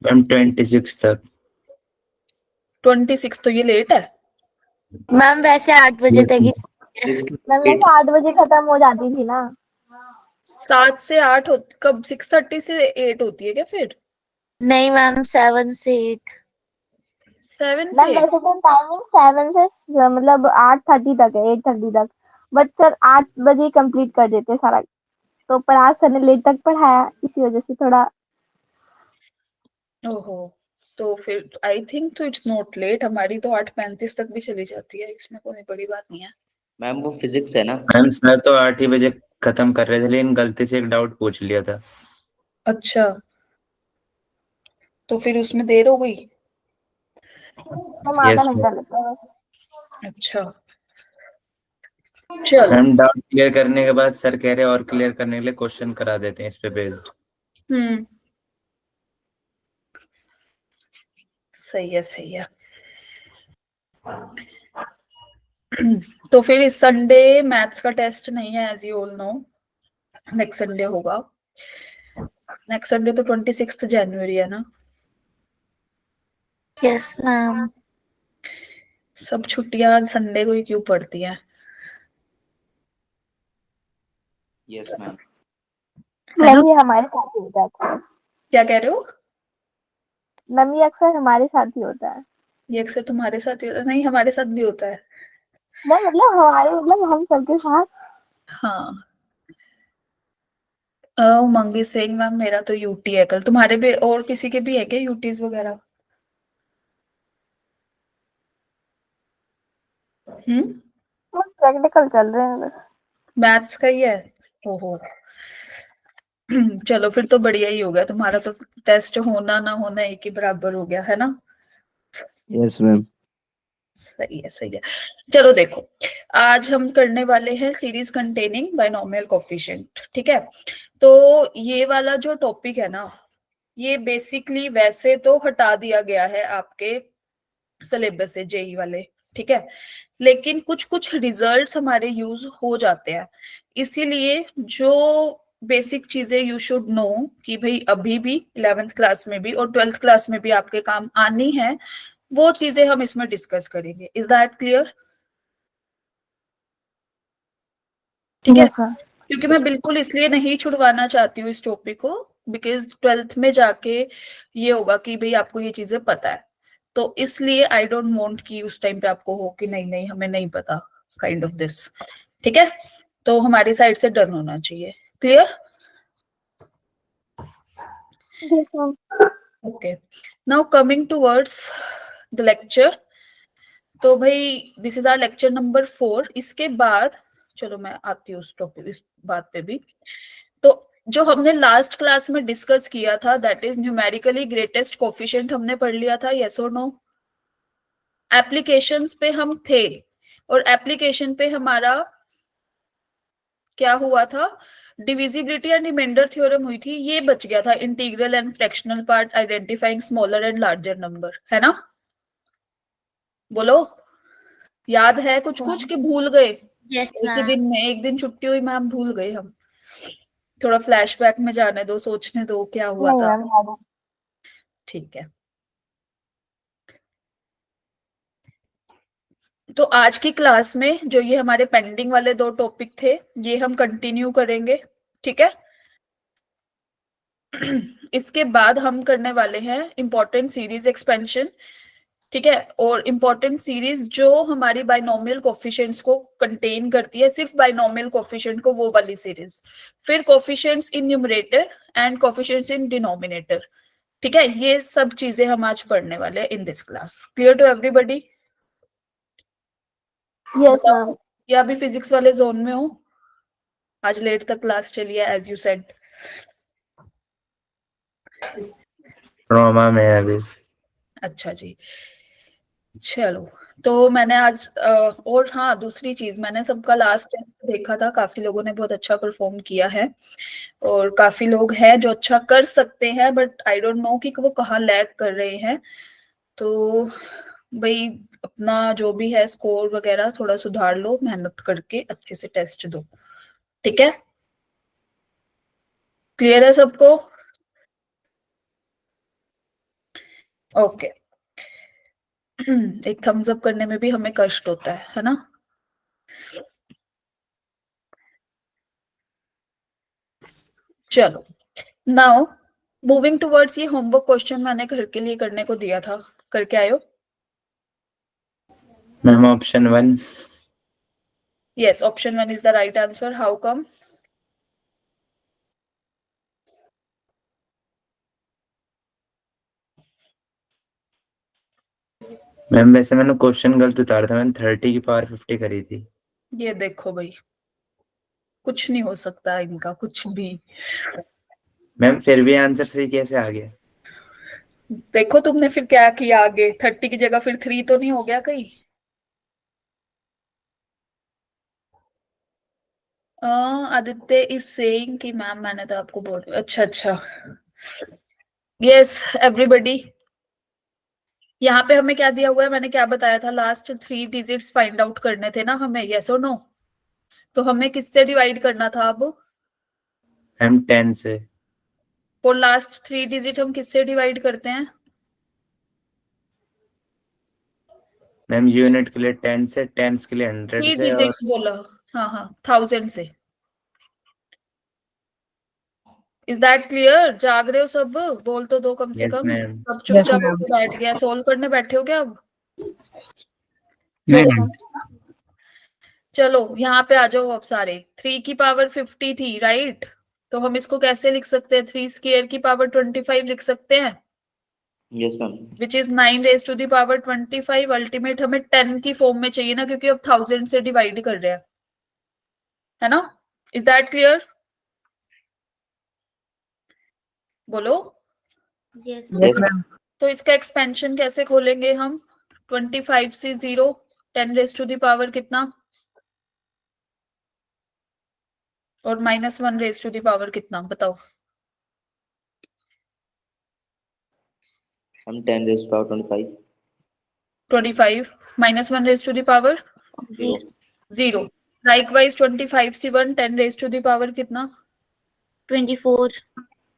Ma'am 26 तक। 26 तो ये लेट है मैम। वैसे 8 बजे तक ही मैम। वैसे 8 बजे खत्म हो जाती थी ना। 7 से 8 कब 6:30 से 8 होती है क्या फिर? नहीं मैम, 7 से 8। 7 मैम से वैसे तो टाइमिंग 7 से मतलब 8:30 तक है, 8:30 तक। बट सर 8 बजे कंप्लीट कर देते सारा। तो पर आज सर ने लेट तक पढ़ाया, इसी वजह से थोड़ा। ओहो, तो फिर आई थिंक तो इट्स नॉट लेट। हमारी तो 8:35 तक भी चली जाती है, इसमें कोई बड़ी बात नहीं है। मैम वो फिजिक्स है ना। मैम सर तो 8 ही बजे खत्म कर रहे थे, लेकिन गलती से एक डाउट पूछ लिया था। अच्छा, तो फिर उसमें देर हो गई। हम आधा यस घंटा लगता है बस। अच्छा चलो। मैम, डाउट क्लियर करने के बाद सर कह रहे और क्लियर करने के लिए क्वेश्चन करा देते हैं इस पे बेस्ड। सही है सही है। तो फिर इस संडे मैथ्स का टेस्ट नहीं है, as you all know. Next Sunday होगा। नेक्स्ट संडे तो 26 जनवरी है ना। Yes ma'am. सब छुट्टियां संडे को ही क्यों पड़ती हैं? Yes ma'am. मैम ये हमारे साथ ही होता है अक्सर। क्या कह रहे हो? मैम ये अक्सर हमारे साथ ही होता है। ये अक्सर तुम्हारे साथ ही होता है? नहीं, हमारे साथ भी होता है। नहीं मतलब हमारे मतलब हम सबके साथ। हाँ। उमंगी सिंह मैम, मेरा तो यूटी है कल। तुम्हारे भी और किसी के भी है क्या यूटीज वगैरह? प्रैक्टिकल चल रहे हैं बस। मैथ्स का ही है? ओहो। चलो फिर तो बढ़िया ही हो गया, तुम्हारा तो टेस्ट होना ना होना एक ही बराबर हो गया है ना। Yes ma'am. सही है सही है। चलो देखो, आज हम करने वाले हैं सीरीज कंटेनिंग बाइनोमियल कोफिशिएंट। ठीक है, तो ये वाला जो टॉपिक है ना, ये बेसिकली वैसे तो हटा दिया गया है आपके सिलेबस से, जेई वाले। ठीक है, लेकिन कुछ कुछ रिजल्ट्स हमारे यूज हो जाते हैं, इसीलिए जो बेसिक चीजें यू शुड नो कि भाई अभी भी 11th क्लास में भी और 12th क्लास में भी आपके काम आनी है, वो चीजें हम इसमें डिस्कस करेंगे। Is that clear? ठीक है, यस मैम। क्योंकि मैं बिल्कुल इसलिए नहीं छुड़वाना चाहती हूँ इस टॉपिक को, बिकॉज 12th में जाके ये होगा कि भाई आपको ये चीजें पता है, तो इसलिए आई डोंट वांट कि उस टाइम पे आपको हो कि नहीं नहीं हमें नहीं पता, काइंड ऑफ दिस। ठीक है, तो हमारी साइड से डन होना चाहिए। Clear? Yes ma'am. Okay, now coming towards the lecture. तो भाई this is our lecture number 4। इसके बाद चलो मैं आती हूँ उस टॉपिक, इस बात पे भी। तो जो हमने लास्ट क्लास में डिस्कस किया था, that is numerically greatest coefficient, हमने पढ़ लिया था। यस और नो? एप्लीकेशंस पे हम थे, और एप्लीकेशन पे हमारा क्या हुआ था? डिविजिबिलिटी एंड रिमाइंडर थ्योरम हुई थी। ये बच गया था, integral and fractional part, identifying smaller and larger number, है ना? बोलो, याद है कुछ कुछ कि भूल गए? यस एक ही मैम। दिन में, एक दिन छुट्टी हुई मैम, भूल गए हम। थोड़ा फ्लैशबैक में जाने दो, सोचने दो क्या हुआ नहीं था। मैम याद है। ठीक है, तो आज की क्लास में जो ये हमारे पेंडिंग वाले 2 टॉपिक थे, ये हम कंटिन्यू करेंगे। ठीक है, इसके बाद हम करने वाले हैं इंपॉर्टेंट सीरीज एक्सपेंशन। ठीक है, और इंपॉर्टेंट सीरीज जो हमारी बाइनोमियल कोफिशिएंट्स को कंटेन करती है, सिर्फ बाइनोमियल कोफिशिएंट को, वो वाली सीरीज। फिर coefficients in numerator and coefficients in denominator. ठीक है, ये सब चीजें हम आज पढ़ने वाले हैं in this class. Clear to everybody? Yes बताओ, मैम। या अभी फिजिक्स वाले जोन में हो? आज लेट तक क्लास चली है एज यू सेड। ट्रॉमा में है अभी। अच्छा जी, चलो। तो मैंने आज और हाँ, दूसरी चीज, मैंने सबका लास्ट टेस्ट देखा था, काफी लोगों ने बहुत अच्छा परफॉर्म किया है, और काफी लोग हैं जो अच्छा कर सकते हैं, बट आई डोंट नो कि वो कहाँ लैग कर रहे हैं। तो भाई अपना जो भी है स्कोर वगैरह थोड़ा सुधार लो, मेहनत करके अच्छे से टेस्ट दो। ठीक है, क्लियर है सबको? ओके एक थम्स अप करने में भी हमें कष्ट होता है ना? चलो नाउ मूविंग टुवर्ड्स, ये होमवर्क क्वेश्चन मैंने घर के लिए करने को दिया था, करके आयो? Ma'am option 1। Yes, option 1 is the right answer. How come? Ma'am वैसे मैंने क्वेश्चन गलत उतारा था, मैंने 30 की पावर 50 करी थी। ये देखो भाई, कुछ नहीं हो सकता इनका कुछ भी। मैम फिर भी आंसर सही कैसे आ गया? देखो तुमने फिर क्या किया आगे, 30 की जगह फिर 3 तो नहीं हो गया कहीं? आदित्य इज सेइंग कि मैम मैंने तो आपको बोल, अच्छा यस एवरीबडी, यहाँ पे हमें क्या दिया हुआ है, मैंने क्या बताया था, लास्ट 3 डिजिट्स फाइंड आउट करने थे ना हमें, यस और नो? तो हमें किससे डिवाइड करना था अब? मैम 10 से। और लास्ट 3 डिजिट हम किससे डिवाइड करते हैं? मैम यूनिट के लिए 10 से, टेंस के लिए 100 3 से, और डिजिट्स बोला, हाँ 1000 से। Is that clear? जाग रहे हो सब? बोल तो दो कम से यस कम। मैम। सब चुपचाप होके बैठ गया, सोल्व करने बैठे हो क्या अब? नहीं बोलो। चलो यहाँ पे आ जाओ अब सारे। 3 की पावर 50 थी, राइट? तो हम इसको कैसे लिख सकते हैं? 3 स्क्वायर की पावर 25 लिख सकते हैं, yes ma'am. Which is 9 raise to the power 25। Ultimate हमें 10 की फॉर्म में चाहिए ना, क्योंकि अब 1000 से डिवाइड कर रहे हैं, है ना? Is that clear? बोलो। Yes ma'am. तो इसका एक्सपेंशन कैसे खोलेंगे हम? 25 से 0, 10 रेज टू द पावर कितना, और -1 रेज टू द पावर कितना, बताओ? हम 10 raise power 25 25 -1 raise to the power 0 0। Likewise 25 से 1, 10 रेज टू द पावर कितना? 24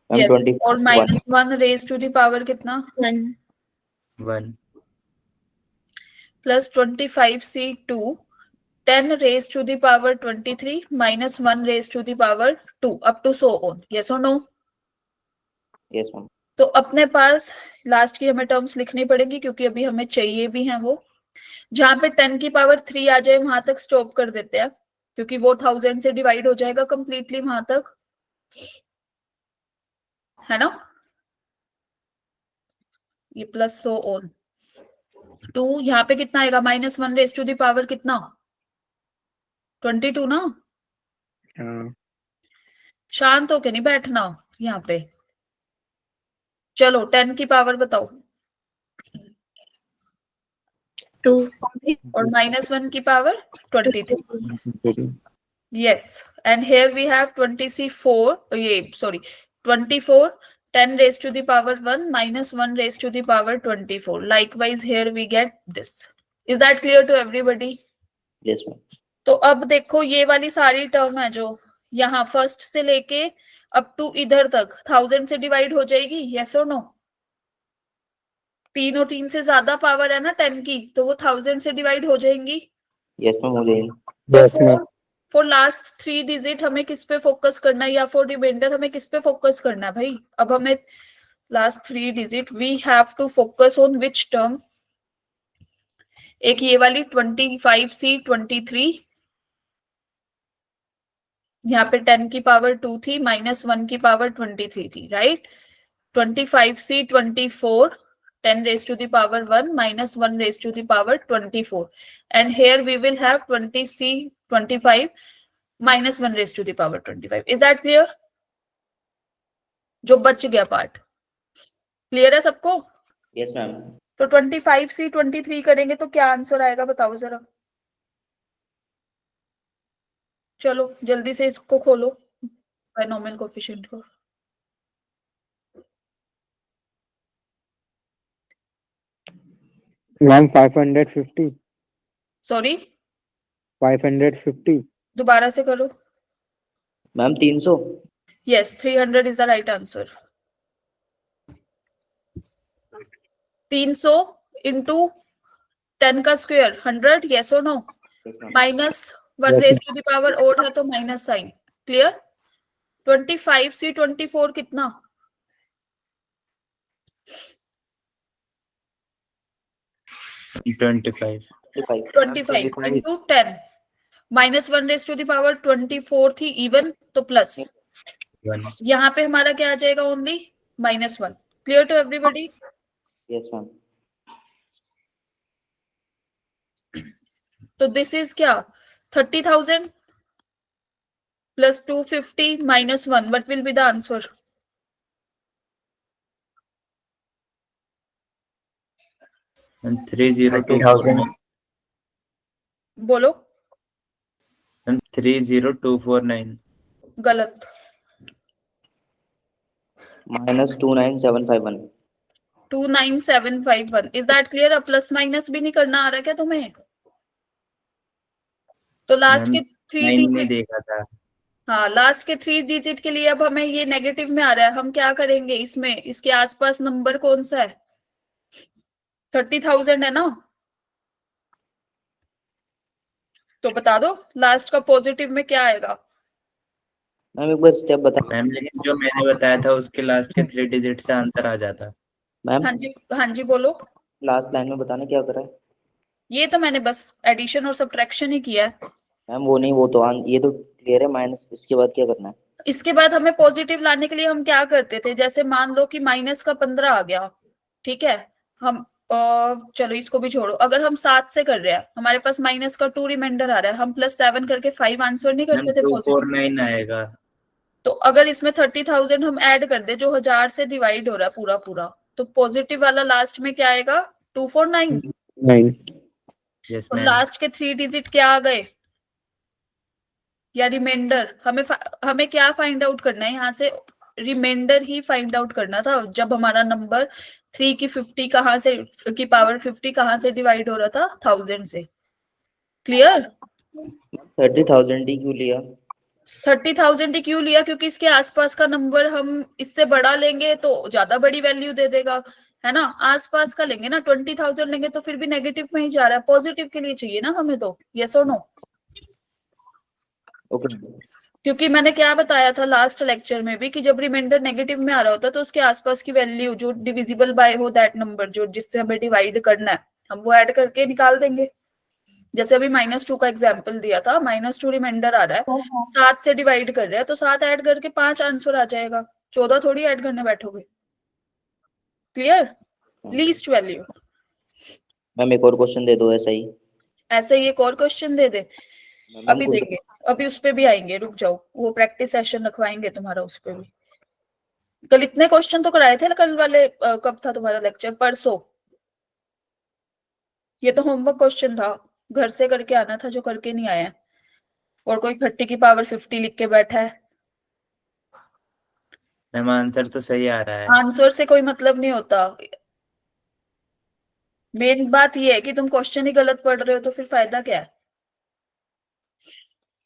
मैम यस, 20 और 1 -1 रेज टू द पावर कितना? 1 1। प्लस 25 से 2, 10 raise to the power 23 -1 raise to the power 2, up to so on. Yes और no? Yes ma'am. तो अपने पास last की हमें टर्म्स लिखनी पड़ेगी, क्योंकि अभी हमें चाहिए भी हैं वो। जहां पे 10 की पावर 3 आ जाए वहां तक स्टॉप कर देते हैं, क्योंकि वो 1000 से डिवाइड हो जाएगा कंप्लीटली वहां तक, है ना? ये प्लस सो ऑन 2, यहाँ पे कितना आएगा? -1 रेज टू द पावर कितना? 22 ना? शांत होके नहीं बैठना यहाँ पे। चलो 10 की पावर बताओ, 2 और -1 की power 23। Yes, and here we have 24, sorry, 24, 10 raised to the power 1 -1 raised to the power 24. Likewise here we get this. Is that clear to everybody? Yes ma'am. तो अब देखो ये वाली सारी टर्म है जो यहाँ फर्स्ट से लेके अप टू इधर तक 1000 से डिवाइड हो जाएगी, यस और नो? 3 और 3 से ज्यादा पावर है ना 10 की, तो वो 1000 से डिवाइड हो जाएंगी। यस मैम हो जाएगी। तो फॉर लास्ट 3 डिजिट हमें किस पे फोकस करना है, या फॉर रिमाइंडर हमें किस पे फोकस करना है भाई? अब हमें last 3 digit we have to focus on which term? एक ये वाली 25 सी 23, यहाँ पे 10 की पावर 2 थी, -1 की पावर 23 थी, right? 25 C 24, 10 raised to the power 1 -1 raised to the power 24, and here we will have 20 c 25 -1 raised to the power 25. Is that clear? जो बच गया पार्ट क्लियर है सबको? Yes ma'am. तो 25 से 23 करेंगे तो क्या आंसर आएगा, बताओ जरा? चलो जल्दी से इसको खोलो, बायनोमियल कोएफिशिएंट को। मैम 550 सॉरी 550 दोबारा से करो। Ma'am 300। Yes 300 is the right answer. 300 into 10 का square 100, yes or no? Yes, ma'am. Minus 1 raise to the power odd है तो माइनस साइन. क्लियर? 25 से 24 कितना? 25 25 into 10 minus 1 raise to the power 24 थी इवन तो प्लस 1. यहाँ पे हमारा क्या आ जाएगा? Only -1. Clear to everybody? Yes, ma'am. तो दिस इज क्या? 30,000 plus 250 minus 1. What will be the answer? And 30249. बोलो. And 30249. गलत. -29751. 29751. Is that clear? अब प्लस माइनस भी नहीं करना आ रहा क्या तुम्हें? तो लास्ट के 3 9 नहीं डिजिट, देखा था. हाँ लास्ट के 3 डिजिट के लिए अब हमें ये नेगेटिव में आ रहा है. हम क्या करेंगे इसमें? इसके आसपास नंबर कौन सा है? 30,000 है ना? तो बता दो लास्ट का पॉजिटिव में क्या आएगा? मैम एक बार स्टेप बता. मैम लेकिन जो मैंने बताया था उसके लास्ट के 3 डिजिट से आंसर आ जाता. मैम हाँ जी बोलो. लास्ट लाइन में बताना क्या करा है. ये तो मैंने बस एडिशन और सब्ट्रैक्शन ही किया है. मैम वो नहीं, वो तो ये तो क्लियर है. माइनस इसके बाद क्या करना है? इसके बाद हमें पॉजिटिव लाने के लिए हम क्या करते थे? जैसे मान लो कि माइनस का 15 आ गया, ठीक है. हम चलो इसको भी छोड़ो. अगर हम 7 से कर रहे हैं, हमारे पास माइनस का 2 रिमाइंडर आ रहा है, हम +7 करके 5 आंसर नहीं मैम करते थे पॉजिटिव? 249 आएगा. तो अगर इसमें 30,000 हम ऐड कर दे जो 1000 से डिवाइड हो रहा है पूरा पूरा, तो पॉजिटिव वाला लास्ट में क्या आएगा? 249. 9. यस तो मैम. लास्ट के 3 डिजिट क्या आ गए? या रिमाइंडर? हमें क्या फाइंड आउट करना है यहाँ से? रिमाइंडर ही फाइंड आउट करना था. जब हमारा नंबर 3 की 50 कहाँ से की पावर 50 कहाँ से डिवाइड हो रहा था? 1000 से. क्लियर? 30,000 ही क्यों लिया? 30,000 ही क्यों लिया? क्योंकि इसके आसपास का नंबर हम इससे बड़ा लेंगे तो ज्यादा बड़ी वैल्यू दे देगा, है ना. आसपास का लेंगे ना, 20,000 लेंगे तो फिर भी नेगेटिव में ही जा रहा है. पॉजिटिव के लिए चाहिए ना हमें तो. यस और नो? ओके. क्योंकि मैंने क्या बताया था लास्ट लेक्चर में भी कि जब रिमाइंडर नेगेटिव में आ रहा होता है तो उसके आसपास की वैल्यू जो डिविजिबल बाय हो दैट नंबर, जो जिससे हमें डिवाइड करना है, हम वो ऐड करके निकाल देंगे. जैसे अभी -2 का एग्जांपल दिया था. -2 रिमाइंडर आ रहा है, 7 से डिवाइड कर रहे हैं तो 7 ऐड करके 5 आंसर आ जाएगा. 14 थोड़ी ऐड करने बैठोगे. क्लियर? Least value. मैम एक और क्वेश्चन दे दो ऐसा ही. ऐसे ही एक और क्वेश्चन दे दे. अभी देंगे, अभी उस पे भी आएंगे, रुक जाओ. वो प्रैक्टिस सेशन रखवाएंगे तुम्हारा उस पे भी. कल इतने क्वेश्चन तो कराए थे. कल वाले कब था तुम्हारा लेक्चर? परसों. ये तो होमवर्क क्वेश्चन था, घर से करके आना था, जो करके नहीं आया. और कोई 30 की पावर 50 लिख के बैठा है. मैम आंसर तो सही आ रहा है. आंसर से कोई मतलब नहीं होता. मेन बात ये है कि तुम क्वेश्चन ही गलत पढ़ रहे हो तो फिर फायदा क्या है?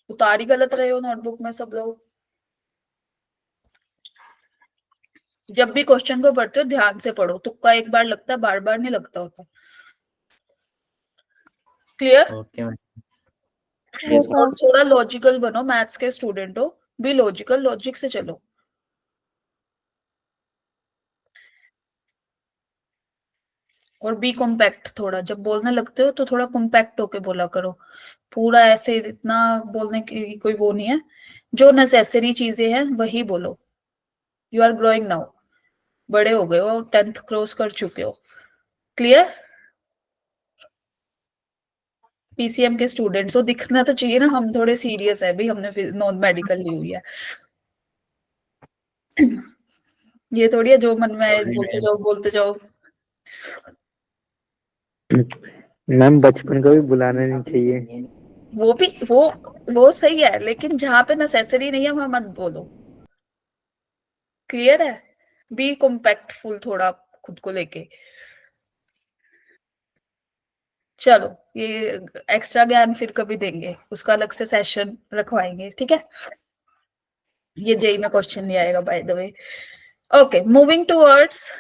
उतार ही गलत रहे हो नोटबुक में सब लोग. जब भी क्वेश्चन को पढ़ते हो ध्यान से पढ़ो. तुक्का एक बार लगता है, बार बार नहीं लगता होता. क्लियर? Okay ma'am. और थोड़ा लॉजिकल बनो. मैथ्स के स्टूडेंट हो, भी लॉजिकल, लॉजिक से चलो. और बी कॉम्पैक्ट. थोड़ा जब बोलने लगते हो तो थोड़ा कॉम्पैक्ट होके बोला करो. पूरा ऐसे इतना बोलने की कोई वो नहीं है. जो नेसेसरी चीजें हैं वही बोलो. You are growing now. बड़े हो गए हो, 10th क्रॉस कर चुके हो. क्लियर? पीसीएम के स्टूडेंट्स हो, दिखना तो चाहिए ना हम थोड़े सीरियस है. भाई हमने नॉन मेडिकल ली हुई है. ये थोड़ी है जो मन में आए बोलते जाओ बोलते जाओ. मैम बचपन को भी बुलाना नहीं चाहिए. वो भी वो सही है, लेकिन जहां पे नेसेसरी नहीं है वहां मत बोलो. क्लियर है? बी कॉम्पैक्टफुल थोड़ा खुद को लेके. चलो ये एक्स्ट्रा ज्ञान फिर कभी देंगे, उसका अलग से सेशन रखवाएंगे. ठीक है? ये जेई में क्वेश्चन नहीं आएगा by the way. Okay, moving towards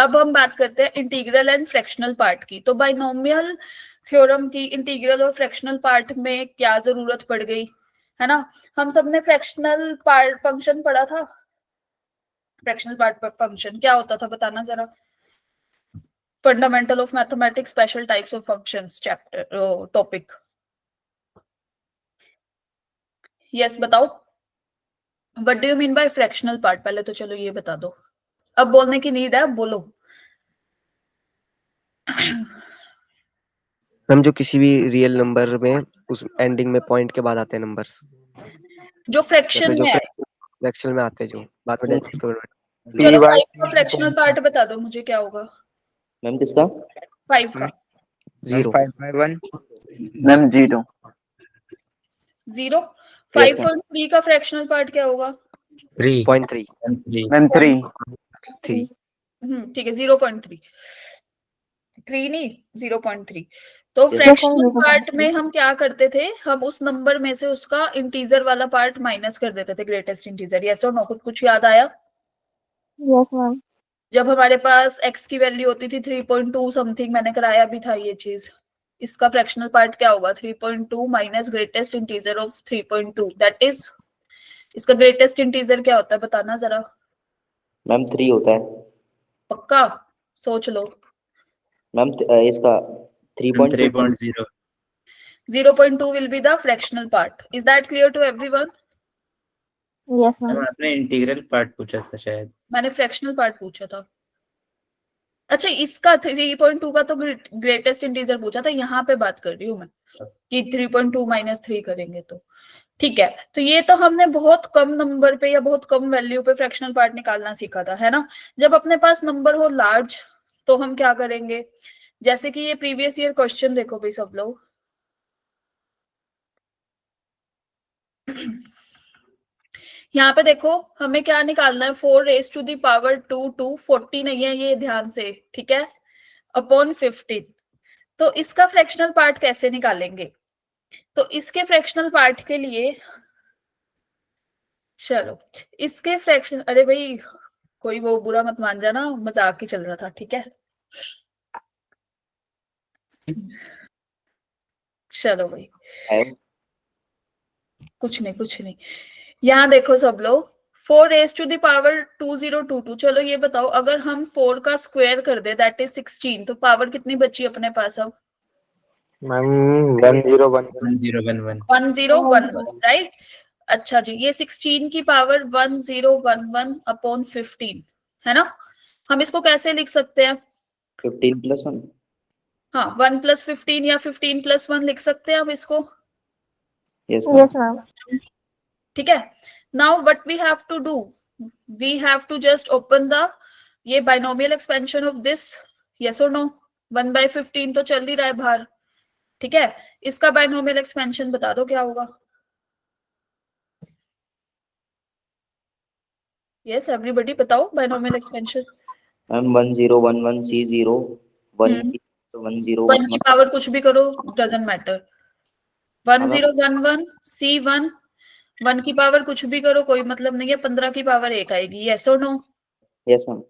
अब हम बात करते हैं इंटीग्रल एंड फ्रैक्शनल पार्ट की। तो बाइनोमियल थ्योरम की इंटीग्रल और फ्रैक्शनल पार्ट में क्या जरूरत पड़ गई, है ना। हम सबने फ्रैक्शनल पार्ट फंक्शन पढ़ा था। फ्रैक्शनल पार्ट फंक्शन क्या होता था बताना जरा। Fundamental of mathematics special types of functions chapter topic. Yes बताओ, what do you mean by fractional part. पहले तो चलो ये बता दो, अब बोलने की नीड है, अब बोलो। हम जो किसी भी रियल नंबर में उस एंडिंग में पॉइंट के बाद आते हैं नंबर्स, जो फ्रैक्शन जो में है। फ्रैक्शन में आते हैं, जो बाद में चलो 5 का फ्रैक्शनल पार्ट बता दो मुझे, क्या होगा मैम किसका? 5 का? 0 मैम 0 0। Yes, ma'am. 5.3 का फ्रैक्शनल पार्ट क्या होगा? 0.3 मैम 3 3 ठीक है 0.3, 3 नहीं 0.3। तो Yes. फ्रैक्शनल 0.3 पार्ट में हम क्या करते थे, हम उस नंबर में से उसका इंटीजर वाला पार्ट माइनस कर देते थे, ग्रेटेस्ट इंटीजर। यस और नो, कुछ याद आया? Yes ma'am. जब हमारे पास x की वैल्यू होती थी 3.2 समथिंग, मैंने कराया भी था ये चीज। इसका फ्रैक्शनल पार्ट क्या होगा? 3.2 minus greatest integer of 3.2, that is, इसका ग्रेटेस्ट इंटीजर क्या होता है बताना जरा। मैम 3 होता है पक्का सोच लो। मैम। इसका 3.2 3.0 0.2 will be the fractional part. Is that clear to everyone? Yes ma'am. आपने इंटीग्रल पार्ट पूछा था शायद। मैंने फ्रैक्शनल पार्ट पूछा था। अच्छा, इसका 3.2 का तो ग्रेटेस्ट इंटीजर पूछा था, यहाँ पे बात कर रही हूँ मैं कि 3.2 माइनस 3 करेंगे तो ठीक है। तो ये तो हमने बहुत कम नंबर पे या बहुत कम वैल्यू पे फ्रैक्शनल पार्ट निकालना सीखा था, है ना। जब अपने पास नंबर हो लार्ज तो हम क्या करेंगे, जैसे कि ये प्रीवियस ईयर क्वेश्चन देखो भाई सब लोग। यहाँ पे देखो हमें क्या निकालना है, 4 रेज टू दी पावर 2 40 नहीं है ये, ध्यान से, ठीक है, अपॉन 15। तो इसका फ्रैक्शनल पार्ट कैसे निकालेंगे? तो इसके फ्रैक्शनल पार्ट के लिए, चलो इसके फ्रैक्शन, अरे भाई कोई वो बुरा मत मान जाना, मजाक ही चल रहा था, ठीक है। चलो भाई है। कुछ नहीं। यहाँ देखो सब लोग, 4 रेज टू द पावर 2022। चलो ये बताओ, अगर हम 4 का स्क्वायर कर दे दैट इज 16, तो पावर कितनी बची अपने पास अब? Ma'am 1011 1011, right. अच्छा जी, ये 16 की पावर 1011 अपॉन 15 है ना। हम इसको कैसे लिख सकते हैं? 15+1। हाँ 1 + 15 या 15 + 1 लिख सकते हैं हम इसको। Yes yes ma'am. ठीक है। Now what we have to do, we have to just open the ये binomial expansion of this. Yes और नो? 1/15 तो चल ही रहा है बाहर, ठीक है। इसका बाइनोमियल एक्सपेंशन बता दो क्या होगा। यस एवरीबॉडी बताओ बाइनोमियल एक्सपेंशन। मैम 1011 C0 1 1 की पावर कुछ भी करो, डजंट मैटर। 1011 C1 1 की पावर कुछ भी करो, कोई मतलब नहीं है, 15 की पावर 1 आएगी। यस और नो? Yes ma'am.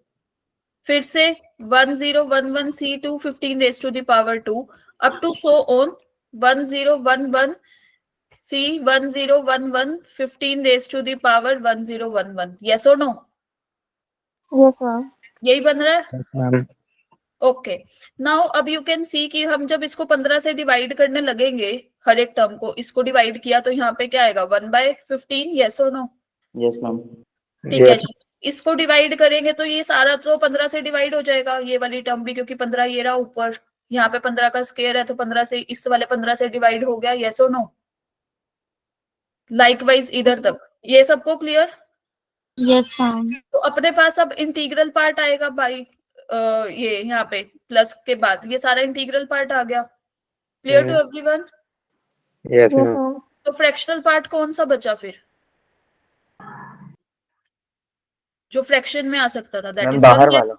फिर से 1011 C2 15 raise to the power 2 up to so on 1011 C1011 15 raise to the power 1011। Yes और नो? Yes ma'am. यही बन रहा है। मैम। ओके, नाउ अब यू कैन सी कि हम जब इसको 15 से डिवाइड करने लगेंगे, हर एक टर्म को इसको डिवाइड किया तो यहाँ पे क्या आएगा 1/15। यस और नो? Yes ma'am. ठीक है जी। इसको डिवाइड करेंगे तो ये सारा तो 15 से डिवाइड हो जाएगा, ये वाली टर्म भी, क्योंकि 15 ये रहा ऊपर, यहाँ पे 15 का स्क्वायर है तो 15 से इस वाले 15 से डिवाइड हो गया। यस और नो? लाइकवाइज इधर तक ये सबको क्लियर? Yes ma'am. तो अपने पास अब इंटीग्रल पार्ट आएगा बाई ये यहाँ पे प्लस के बाद ये सारा इंटीग्रल पार्ट आ गया। Clear to everyone? Yes yes ma'am. Ma'am. तो फ्रैक्शनल पार्ट कौन सा बचा फिर जो फ्रैक्शन में आ सकता था? दैट मैम इज बाहर वाला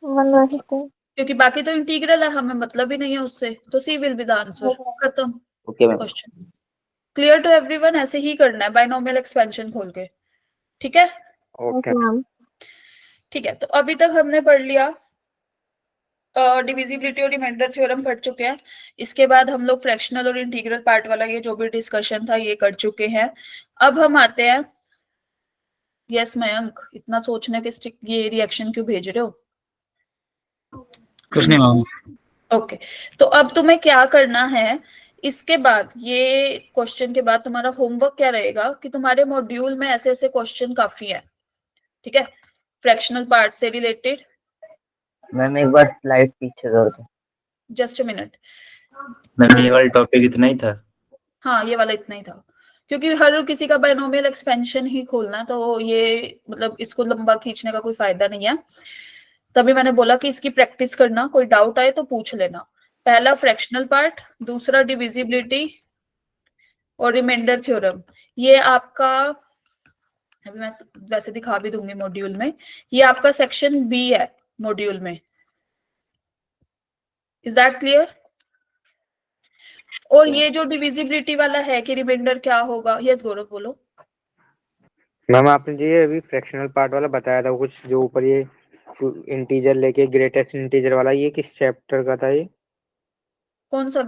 1/15। क्योंकि बाकी तो इंटीग्रल है, हमें मतलब ही नहीं है उससे, तो C will be the answer. खत्म okay ma'am. Question. Clear to everyone? ऐसे ही करना है बाइनोमियल एक्सपेंशन खोल के, ठीक है। Okay ma'am. ठीक है, तो अभी तक हमने पढ़ लिया डिविजिबिलिटी और रिमाइंडर थ्योरम पढ़ चुके हैं। इसके बाद हम लोग फ्रैक्शनल और इंटीग्रल पार्ट वाला ये जो भी डिस्कशन था ये कर चुके हैं। अब हम आते हैं, यस मयंक, इतना सोचने के ये रिएक्शन क्यों भेज रहे हो? कुछ नहीं मैम। ओके, तो अब तुम्हें क्या करना है, इसके बाद ये क्वेश्चन के बाद तुम्हारा होमवर्क क्या रहेगा कि तुम्हारे मॉड्यूल में ऐसे ऐसे क्वेश्चन काफी है, ठीक है, फ्रैक्शनल पार्ट से रिलेटेड। मैम एक बार स्लाइड पीछे कर दो। Just a minute. मैम ये वाला टॉपिक इतना ही था। हाँ, ये वाला इतना ही था, क्योंकि हर किसी का बायनोमियल एक्सपेंशन ही खोलना है, तो ये मतलब इसको लंबा खींचने का कोई फायदा नहीं है। तभी मैंने बोला कि इसकी प्रैक्टिस करना, कोई डाउट आए तो पूछ लेना। पहला फ्रैक्शनल पार्ट, दूसरा डिविजिबिलिटी और रिमाइंडर थ्योरम। ये आपका, अभी मैं वैसे दिखा भी दूंगी मॉड्यूल में, ये आपका सेक्शन बी है मॉड्यूल में। Is that clear? और ये जो डिविजिबिलिटी वाला है कि रिमाइंडर क्या होगा, यस गौरव बोलो। मैम आपने जो ये अभी फ्रैक्शनल पार्ट वाला बताया था, कुछ जो ऊपर ये इंटीजर लेके ग्रेटेस्ट इंटीजर वाला, ये किस चैप्टर का था ये? कौन सा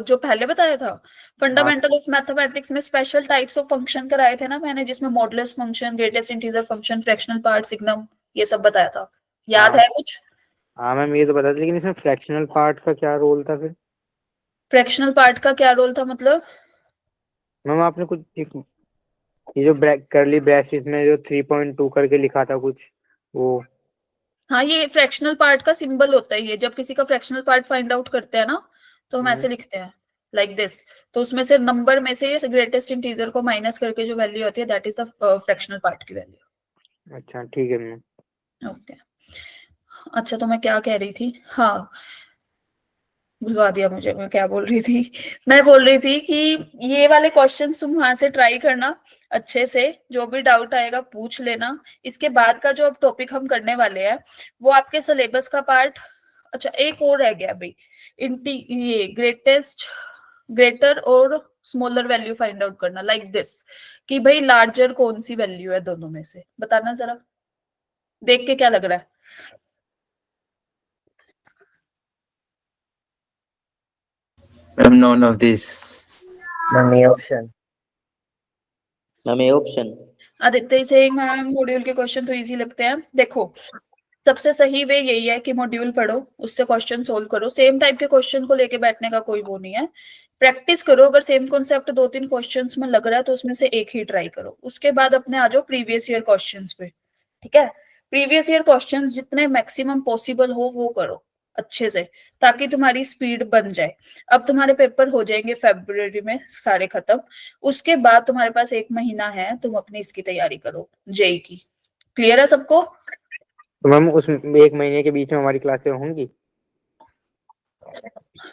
जो पहले बताया था, फंडामेंटल ऑफ मैथमेटिक्स में स्पेशल टाइप्स ऑफ फंक्शन कराए थे ना मैंने, जिसमें modulus function, greatest integer function, fractional part, signum, ये सब बताया था। याद है कुछ? हाँ मैम ये तो बता, लेकिन इसमें फ्रैक्शनल पार्ट का क्या रोल था फिर? फ्रैक्शनल पार्ट का क्या रोल था मतलब? मैम आपने कुछ ये जो करली ब्रैकेट में जो 3.2 करके लिखा था कुछ, वो? हाँ, ये फ्रैक्शनल पार्ट का सिंबल होता है। ये जब किसी का फ्रैक्शनल पार्ट फाइंड आउट करते हैं ना, तो हम ऐसे लिखते हैं लाइक दिस। तो उसमें से नंबर में से ग्रेटेस्ट इंटीजर को माइनस करके जो वैल्यू आती है, that is the fractional part की वैल्यू। अच्छा ठीक है मैम। ओके, अच्छा तो मैं क्या कह रही थी, हाँ भुलवा दिया मुझे, मैं क्या बोल रही थी। मैं बोल रही थी कि ये वाले क्वेश्चन तुम वहां से ट्राई करना अच्छे से, जो भी डाउट आएगा पूछ लेना। इसके बाद का जो अब टॉपिक हम करने वाले हैं वो आपके सिलेबस का पार्ट। अच्छा, एक और रह गया भाई, ये ग्रेटर और स्मॉलर वैल्यू फाइंड आउट करना, लाइक दिस, कि भाई लार्जर कौन सी वैल्यू है दोनों में से, बताना जरा, देख के क्या लग रहा है? Ma'am none of this. Ma'am ये ऑप्शन। मैम ये ऑप्शन। आदित्य से मैम मॉड्यूल के क्वेश्चन तो इजी लगते हैं। देखो, सबसे सही वे यही है कि मॉड्यूल पढ़ो, उससे क्वेश्चन सोल्व करो। सेम टाइप के क्वेश्चन को लेके बैठने का कोई वो नहीं है, प्रैक्टिस करो। अगर सेम कॉन्सेप्ट 2-3 क्वेश्चंस में लग रहा है तो उसमें से एक ही ट्राई करो। उसके बाद अपने आ जाओ प्रीवियस ईयर क्वेश्चंस पे, ठीक है? प्रीवियस ईयर क्वेश्चंस जितने मैक्सिमम पॉसिबल हो वो करो अच्छे से, ताकि तुम्हारी स्पीड बन जाए। अब तुम्हारे पेपर हो जाएंगे फरवरी में सारे खत्म, उसके बाद तुम्हारे पास 1 महीना है, तुम अपनी इसकी तैयारी करो, जेई की। क्लियर है सबको? तो मैम उस 1 महीने के बीच में हमारी क्लासें होंगी?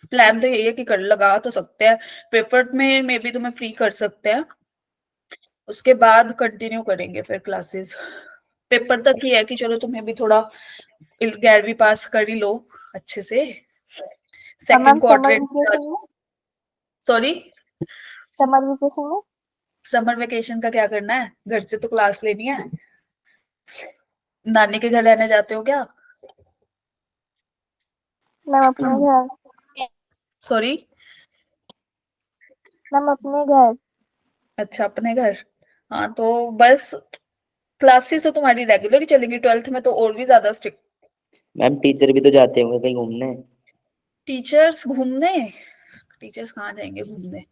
प्लान तो यही है कि कर लगा तो सकते हैं, पेपर में मे बी तुम्हें फ्री कर सकते हैं, उसके बाद कंटिन्यू करेंगे फिर क्लासेस। पेपर तक ही है कि चलो तुम्हें भी थोड़ा 11वीं पास कर ही लो अच्छे से। Second quadrant, sorry summer vacation में समर वेकेशन का क्या करना है, घर से तो क्लास लेनी है। नानी के घर रहने जाते हो क्या? मैम अपने घर। सॉरी, मैम अपने घर। अच्छा अपने घर। हाँ तो बस क्लासेस तो तुम्हारी रेगुलर ही चलेंगी, 12th में तो और भी ज्यादा स्ट्रिक्ट। मैम टीचर भी तो जाते होंगे कहीं घूमने। टीचर्स घूमने? टीचर्स कहाँ जाएंगे घूमने?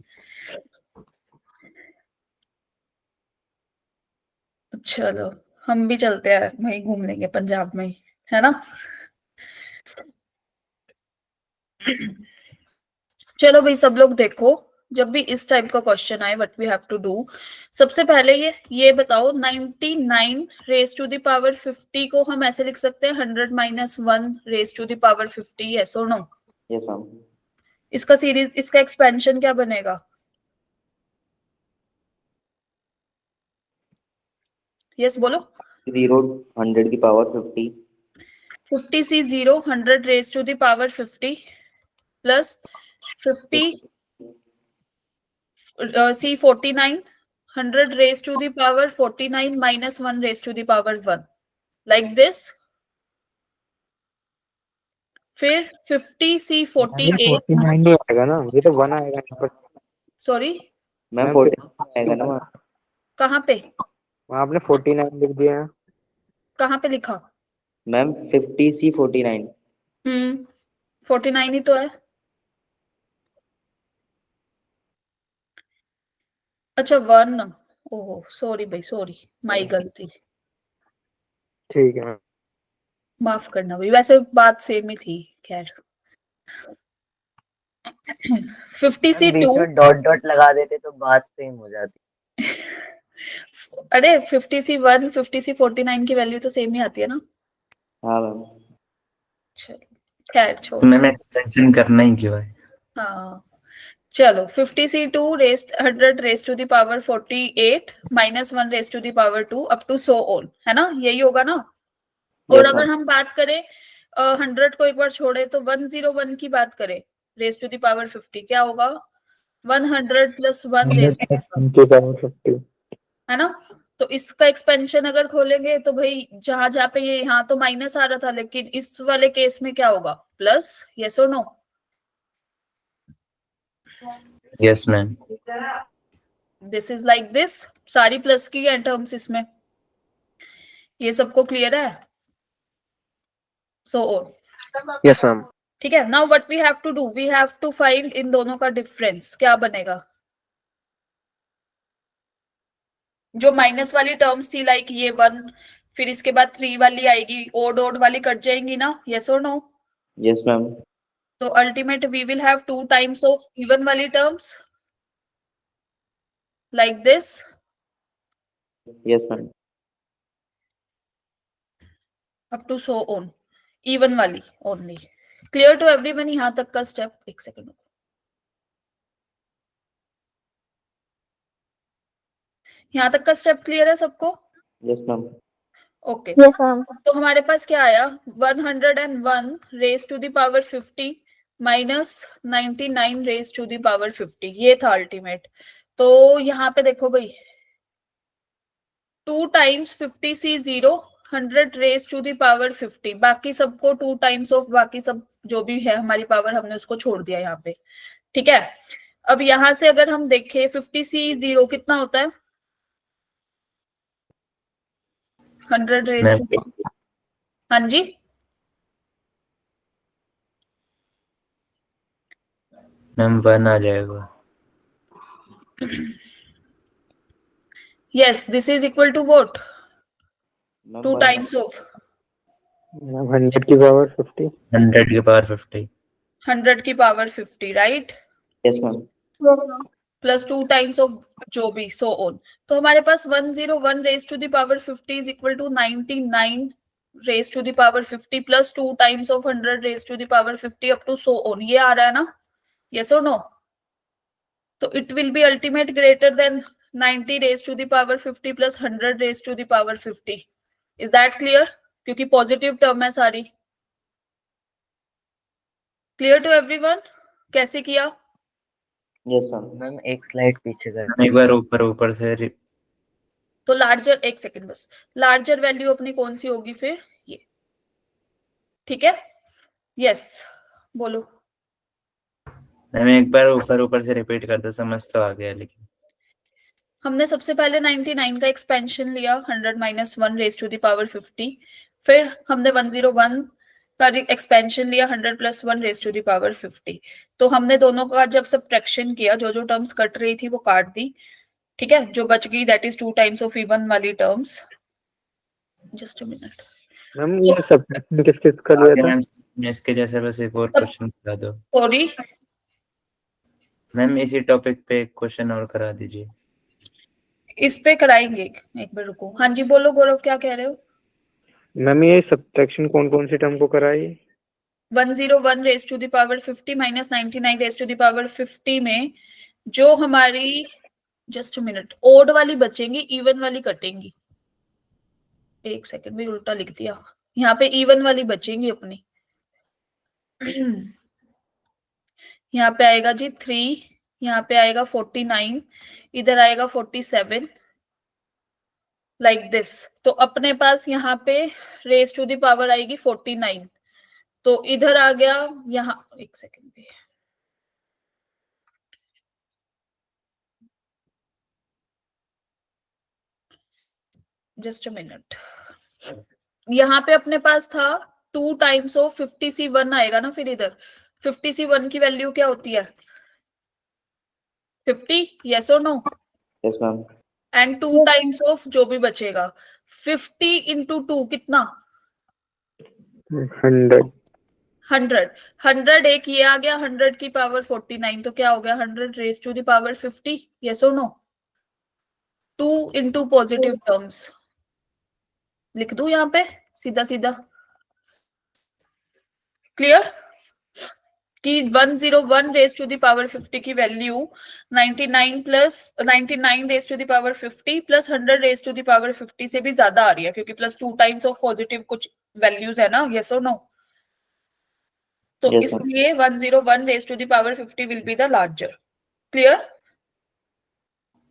चलो हम भी चलते हैं, वहीं घूम लेंगे पंजाब में ही, है ना? चलो भाई सब लोग देखो, जब भी इस टाइप का क्वेश्चन आए what we have to do, सबसे पहले ये बताओ 99 रेज टू द पावर 50 को हम ऐसे लिख सकते हैं 100 - 1 raise to the power 50, yes और नो? Yes ma'am. इसका सीरीज, इसका एक्सपेंशन क्या बनेगा? यस बोलो। 0 100 की power 50 50 C 0 100 raise to the power 50 plus 50 C 49 100 raised to the power 49 minus 1 raised to the power 1, like this, फिर 50C48 49 नहीं आएगा ना, ये तो 1 आएगा यहाँ पर। सॉरी मैम मैम 49 आएगा ना वहाँ? कहाँ पे वहाँ आपने 49 लिख दिया है। कहाँ पे लिखा? Ma'am 50C49। 49 ही तो है। अच्छा 1, ओहो सॉरी भाई सॉरी, माई गलती, ठीक है मैम। माफ करना भाई, वैसे बात सेम ही थी। खैर 50C2 बीच में डॉट डॉट लगा देते तो बात सेम हो जाती। अरे 50C1 50C49 की वैल्यू तो सेम ही आती है ना। हाँ मैम। चलो खैर छोड़। तो मैम एक्सपेंशन करना ही क्यों है? हाँ चलो 50C2 raised 100 raised to the power 48 -1 raised to the power 2 up to so on, है ना, यही होगा ना। और Yes, अगर ma'am. हम बात करें 100 को एक बार छोड़े तो 101 की बात करें रेस्ट टू द पावर 50 क्या होगा? 100 + 1 raised to the power, 100 power 50 है ना। तो इसका एक्सपेंशन अगर खोलेंगे तो भाई जहां जहां पे ये यहाँ तो माइनस आ रहा था, लेकिन इस वाले केस में क्या होगा? प्लस। यस और no? Yes ma'am. This is like this, सारी प्लस की है टर्म्स इसमें, ये सबको क्लियर है? So yes ma'am. ठीक है। Now what we have to do, we have to find इन दोनों का डिफरेंस। क्या बनेगा? जो माइनस वाली टर्म्स थी लाइक ये 1, फिर इसके बाद 3 वाली आएगी, ओड ओड वाली कट जाएंगी ना। यस और नो? Yes, ma'am. तो ultimate we will have 2 times of even वाली terms like this. Yes, ma'am. Up to so on, even वाली ओनली। क्लियर टू एवरीवन यहां तक का स्टेप? एक सेकंड, यहां तक का स्टेप क्लियर है सबको? Yes, ma'am. Okay yes ma'am. तो हमारे पास क्या आया? 101 raise to the power 50 -99 raise to the power 50, ये था अल्टीमेट। तो यहाँ पे देखो भाई 2 times 50C0 100 raise to the power 50, बाकी सबको 2 टाइम्स ऑफ बाकी सब जो भी है हमारी पावर हमने उसको छोड़ दिया यहाँ पे। ठीक है। अब यहां से अगर हम देखें 50C0 कितना होता है? 100 रेज मैम टू, हाँ जी मैम 1 आ जाएगा। yes this is equal to what? Ma'am, 2 one- times of 100 की पावर 50। 100 की पावर 50। 100 की power 50, right, Yes, ma'am. Plus 2 times of जो भी सो ऑन। तो हमारे पास 101 raise to the power 50 is equal to 99 raise to the power 50 plus 2 times of 100 raise to the power 50 up to so on, ये आ रहा है ना। यस और नो? तो it will be ultimate greater than 90 raise to the power 50 plus 100 raise to the power 50। Is that clear? क्योंकि positive term है सारी। Clear to everyone? कैसे किया? Yes, ma'am. मैम एक स्लाइड पीछे कर। एक बार ऊपर से तो लार्जर, एक सेकंड बस, लार्जर वैल्यू अपनी कौन सी होगी फिर? ये, ठीक है। यस बोलो। मैम एक बार ऊपर से रिपीट कर दो, समझ तो आ गया लेकिन। हमने सबसे पहले 99 का एक्सपेंशन लिया 100 - 1 रेज टू द पावर 50, फिर हमने 101 का एक्सपेंशन लिया 100 + 1 रेज टू द पावर 50। तो हमने दोनों का जब सब्ट्रैक्शन किया, जो जो टर्म्स कट रही थी वो काट दी, ठीक है। जो बच गई that is 2 times of even वाली terms. Just a minute. Ma'am ये सब्ट्रैक्शन किस किस का लिया था? मैम इसके जैसे बस एक और क्वेश्चन करा दो। सॉरी मैम इसी टॉपिक पे एक क्वेश्चन और करा दीजिए। इस पे कराएंगे, एक बार रुको। हाँ जी बोलो गौरव, क्या कह रहे हो? मैम ये सब्ट्रैक्शन कौन कौन सी टर्म को कराई? 101 raise to the power 50 - 99 raise to the power 50 में जो हमारी, जस्ट मिनट, ओड वाली बचेंगी, इवन वाली कटेंगी। एक सेकंड में उल्टा लिख दिया, यहाँ पे इवन वाली बचेंगी अपनी। यहाँ पे आएगा जी 3, यहाँ पे आएगा 49, इधर आएगा 47 लाइक दिस। तो अपने पास यहाँ पे रेज टू द पावर आएगी 49, तो इधर आ गया, यहाँ एक सेकेंड पे, जस्ट अ मिनट, यहाँ पे अपने पास था 2 टाइम्स ऑफ 50C1 आएगा ना, फिर इधर 50C1 की वैल्यू क्या होती है 50, यस और no, yes ma'am. And 2 times of जो भी बचेगा 50 इंटू 2 कितना 100। 100, 100 एक ये आ गया 100 की पावर 49, तो क्या हो गया 100 raise to the power 50, yes और नो, 2 इंटू पॉजिटिव टर्म्स लिख दूं यहाँ पे सीधा सीधा, क्लियर, कि 101 रेज टू द पावर 50 की value 99 plus 99 raise to the power 50 plus 100 raise to the power 50 से भी ज्यादा आ रही है, क्योंकि प्लस 2 टाइम्स ऑफ पॉजिटिव कुछ वैल्यूज है ना, यस और नो, तो Yes, इसलिए 101 raise to the power 50 will be the larger, clear.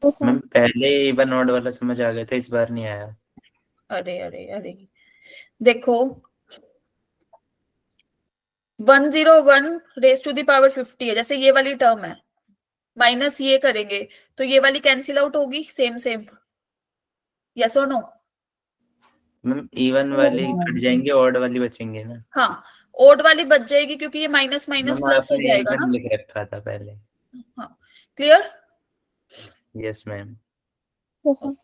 Yes, ma'am ma'am. पहले इवन ऑड वाला समझ आ गया था, इस बार नहीं आया। अरे अरे अरे, देखो 101 रेज टू द पावर 50 है, जैसे ये वाली टर्म है, माइनस ये करेंगे तो ये वाली कैंसिल आउट होगी, सेम सेम, यस और नो, मैम इवन वाली कट जाएंगे, ऑड वाली बचेंगे ना। हाँ ओड वाली बच जाएगी क्योंकि ये माइनस माइनस मैम प्लस हो आपने जाएगा इवन ना, लिख रखा था पहले। हाँ clear. Yes ma'am. Yes, ma'am.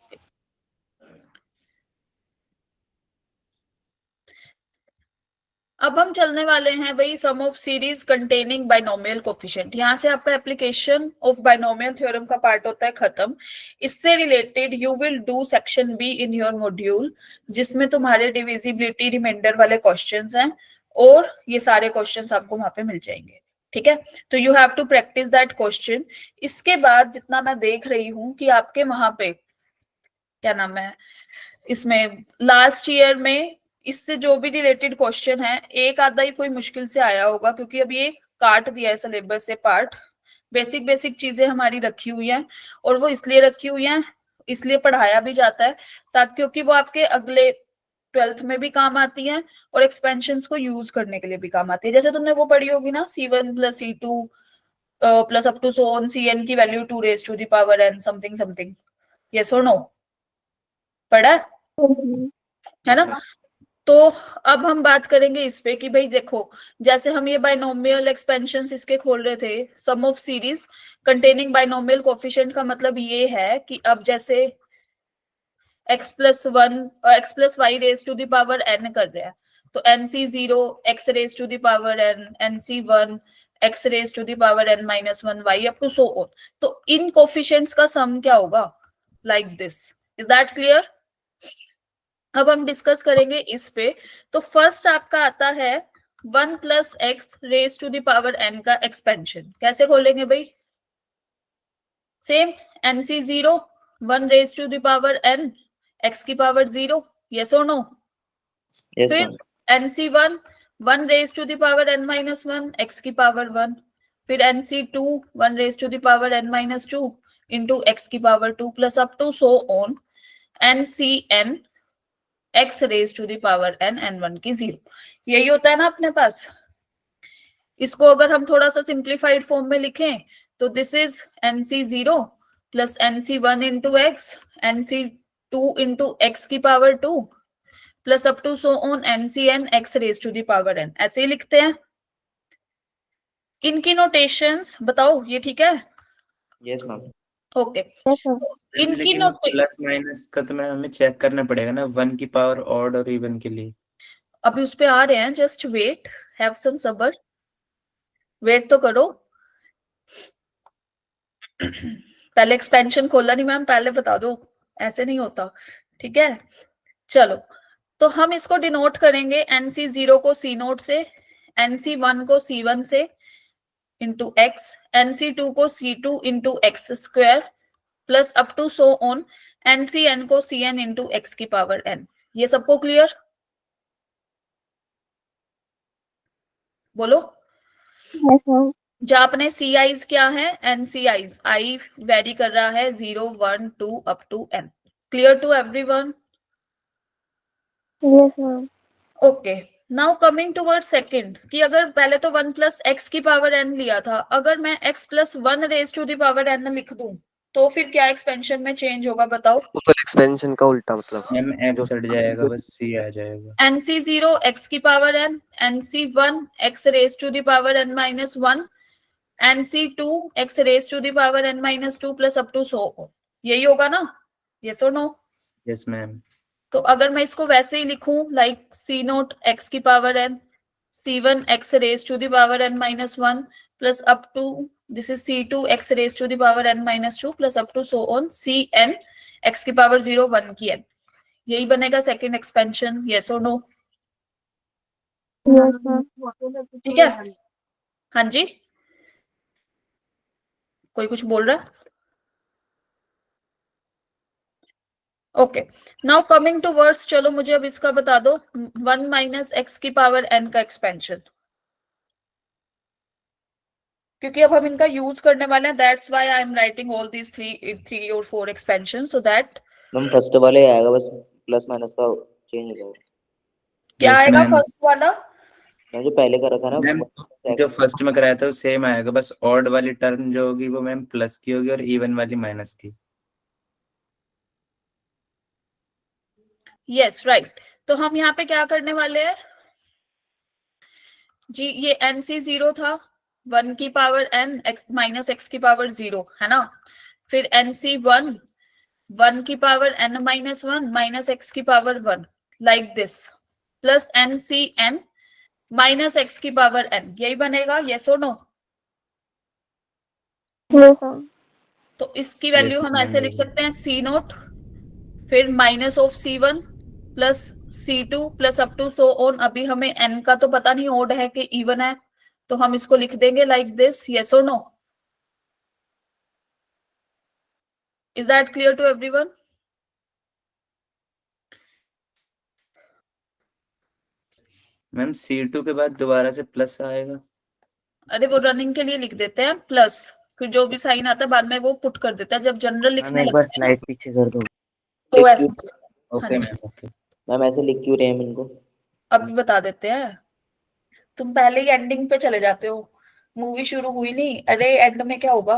अब हम चलने वाले हैं भाई sum of series containing binomial coefficient, यहाँ से आपका एप्लीकेशन ऑफ बाइनोमियल थ्योरम का पार्ट होता है खत्म। इससे related you will do section B in your module, जिसमें तुम्हारे डिविजिबिलिटी रिमाइंडर वाले क्वेश्चंस हैं, और ये सारे क्वेश्चंस आपको वहां पे मिल जाएंगे, ठीक है। तो you have to practise that question. इसके बाद जितना मैं देख रही हूँ कि आपके वहां पे क्या नाम है, इसमें लास्ट ईयर में इससे जो भी रिलेटेड क्वेश्चन है, एक आधा ही कोई मुश्किल से आया होगा, क्योंकि अब ये काट दिया है सिलेबस से पार्ट, बेसिक बेसिक चीजें हमारी रखी हुई हैं, और वो इसलिए रखी हुई हैं, इसलिए पढ़ाया भी जाता है, ताकि क्योंकि वो आपके अगले 12th में भी काम आती हैं, और एक्सपेंशंस को यूज करने के लिए भी काम आती है। जैसे तुमने वो पढ़ी होगी ना, C1 plus C2 plus up to so on Cn की value 2 raise to the power n something something, yes और नो, पढ़ा है ना। तो अब हम बात करेंगे इस पे कि भाई देखो, जैसे हम ये बाइनोमियल एक्सपेंशंस इसके खोल रहे थे, sum of series containing binomial coefficient का मतलब ये है कि अब जैसे x plus y raise to the power n कर रहे हैं, तो nc0 x raise to the power n, nc1 x raise to the power n minus 1 y up to so on, तो इन कोफिशिएंट्स का सम क्या होगा, like this, is that clear. अब हम डिस्कस करेंगे इस पे। तो फर्स्ट आपका आता है 1 plus x raise to the power n का एक्सपेंशन, कैसे खोलेंगे भाई, same nc0 1 raise to the power n x की पावर 0, यस और नो, यस फिर ma'am. nc1 1 raise to the power n minus 1 x की पावर 1, फिर nc2 1 raise to the power n minus 2 into x की power 2 plus up to so on ncn x raise to the power n n1 की 0, यही होता है ना अपने पास। इसको अगर हम थोड़ा सा सिंप्लीफाइड फॉर्म में लिखें तो this is nc0 plus nc1 into x, nc2 into x की power 2 plus up to so on ncn x raise to the power n, ऐसे ही लिखते हैं। इनकी नोटेशंस बताओ, ये ठीक है, yes ma'am. Okay. Yes, ma'am. इनकी लेकिन नोटेशन प्लस माइनस का तो मैं हमें चेक करना पड़ेगा ना, 1 की पावर ऑड और इवन के लिए। अभी उस पे आ रहे हैं, जस्ट वेट, हैव सम सब्र, वेट तो करो। पहले एक्सपेंशन खोला नहीं मैम, पहले बता दो, ऐसे नहीं होता, ठीक है। चलो, तो हम इसको डिनोट करेंगे nc0 को c0 से, nc1 को c1 से इंटू एक्स, nc2 को c2 into x square plus up to so on ncn को cn इंटू एक्स की पावर n। ये सबको क्लियर, बोलो। Yes, ma'am. जहाँ अपने सी आईज क्या है, nc आईज, आई वेरी कर रहा है 0 1 2 up to n, clear to everyone, Yes, ma'am. Okay. Now coming toward second कि अगर पहले तो 1 प्लस एक्स की पावर एन लिया था, अगर मैं x plus 1 raise to the power n लिख दूं तो फिर क्या एक्सपेंशन में चेंज होगा बताओ? ऊपर एक्सपेंशन का उल्टा मतलब मैम जो x हट जाएगा, बस c आ जाएगा। nc0 x की power n, nc1 x raise to the power n minus 1, nc2 x raise to the power n minus 2 plus up to so on. यही होगा ना? यस और नो? Yes ma'am. तो अगर मैं इसको वैसे ही लिखूं लाइक सी नोट एक्स की power n, c1 x raise to the power n minus 1 plus up to this is c2 x raise to the power n minus 2 plus up to so on cn x की power 0 1 की n। यही बनेगा second expansion. Yes और no? Yes ma'am. ठीक है। हाँ जी, कोई कुछ बोल रहा है? Okay, now coming to words, चलो मुझे अब इसका बता दो 1 माइनस एक्स की पावर n का एक्सपेंशन, क्योंकि अब हम इनका यूज करने वाले हैं, that's why I am writing all these three और four expansion so that. Ma'am first वाले आएगा, बस प्लस माइनस का चेंज हो जाएगा। क्या यस आएगा मैम। फर्स्ट वाला? मैम जो पहले का रखा ना मैम जो फर्स्ट में कराया था वो सेम आएगा, बस ऑड वाली टर्म जो होगी वो मैम प्लस की होगी और इवन वाली माइनस की। Yes right. तो हम यहाँ पे क्या करने वाले हैं जी, ये nc0 था 1 की power n x minus x की पावर 0 है ना, फिर nc1 1 की power n minus 1 minus x की power 1 like this, plus ncn minus x की पावर n। यही बनेगा? यस और नो? Yes ma'am. तो इसकी वैल्यू Yes, हम ma'am, ऐसे लिख सकते हैं सी नोट फिर minus of c1 plus c2 plus up to so on. अभी हमें n का तो पता नहीं ओड है कि इवन है, तो हम इसको लिख देंगे लाइक दिस। यस और no? Is that clear to everyone? Ma'am C2 के बाद दोबारा से प्लस आएगा। अरे वो रनिंग के लिए लिख देते हैं प्लस, फिर जो भी साइन आता है बाद में वो पुट कर देता है जब जनरल मैम लिखने एक बार लगते हैं ना, स्लाइड पीछे कर दो। तो ऐसे। हाँ ओके जी, मैम, ओके। मैम ऐसे लिख क्यों रहे हैं हम इनको? अभी बता देते हैं। तुम पहले ही एंडिंग पे चले जाते हो, मूवी शुरू हुई नहीं, अरे एंड में क्या होगा?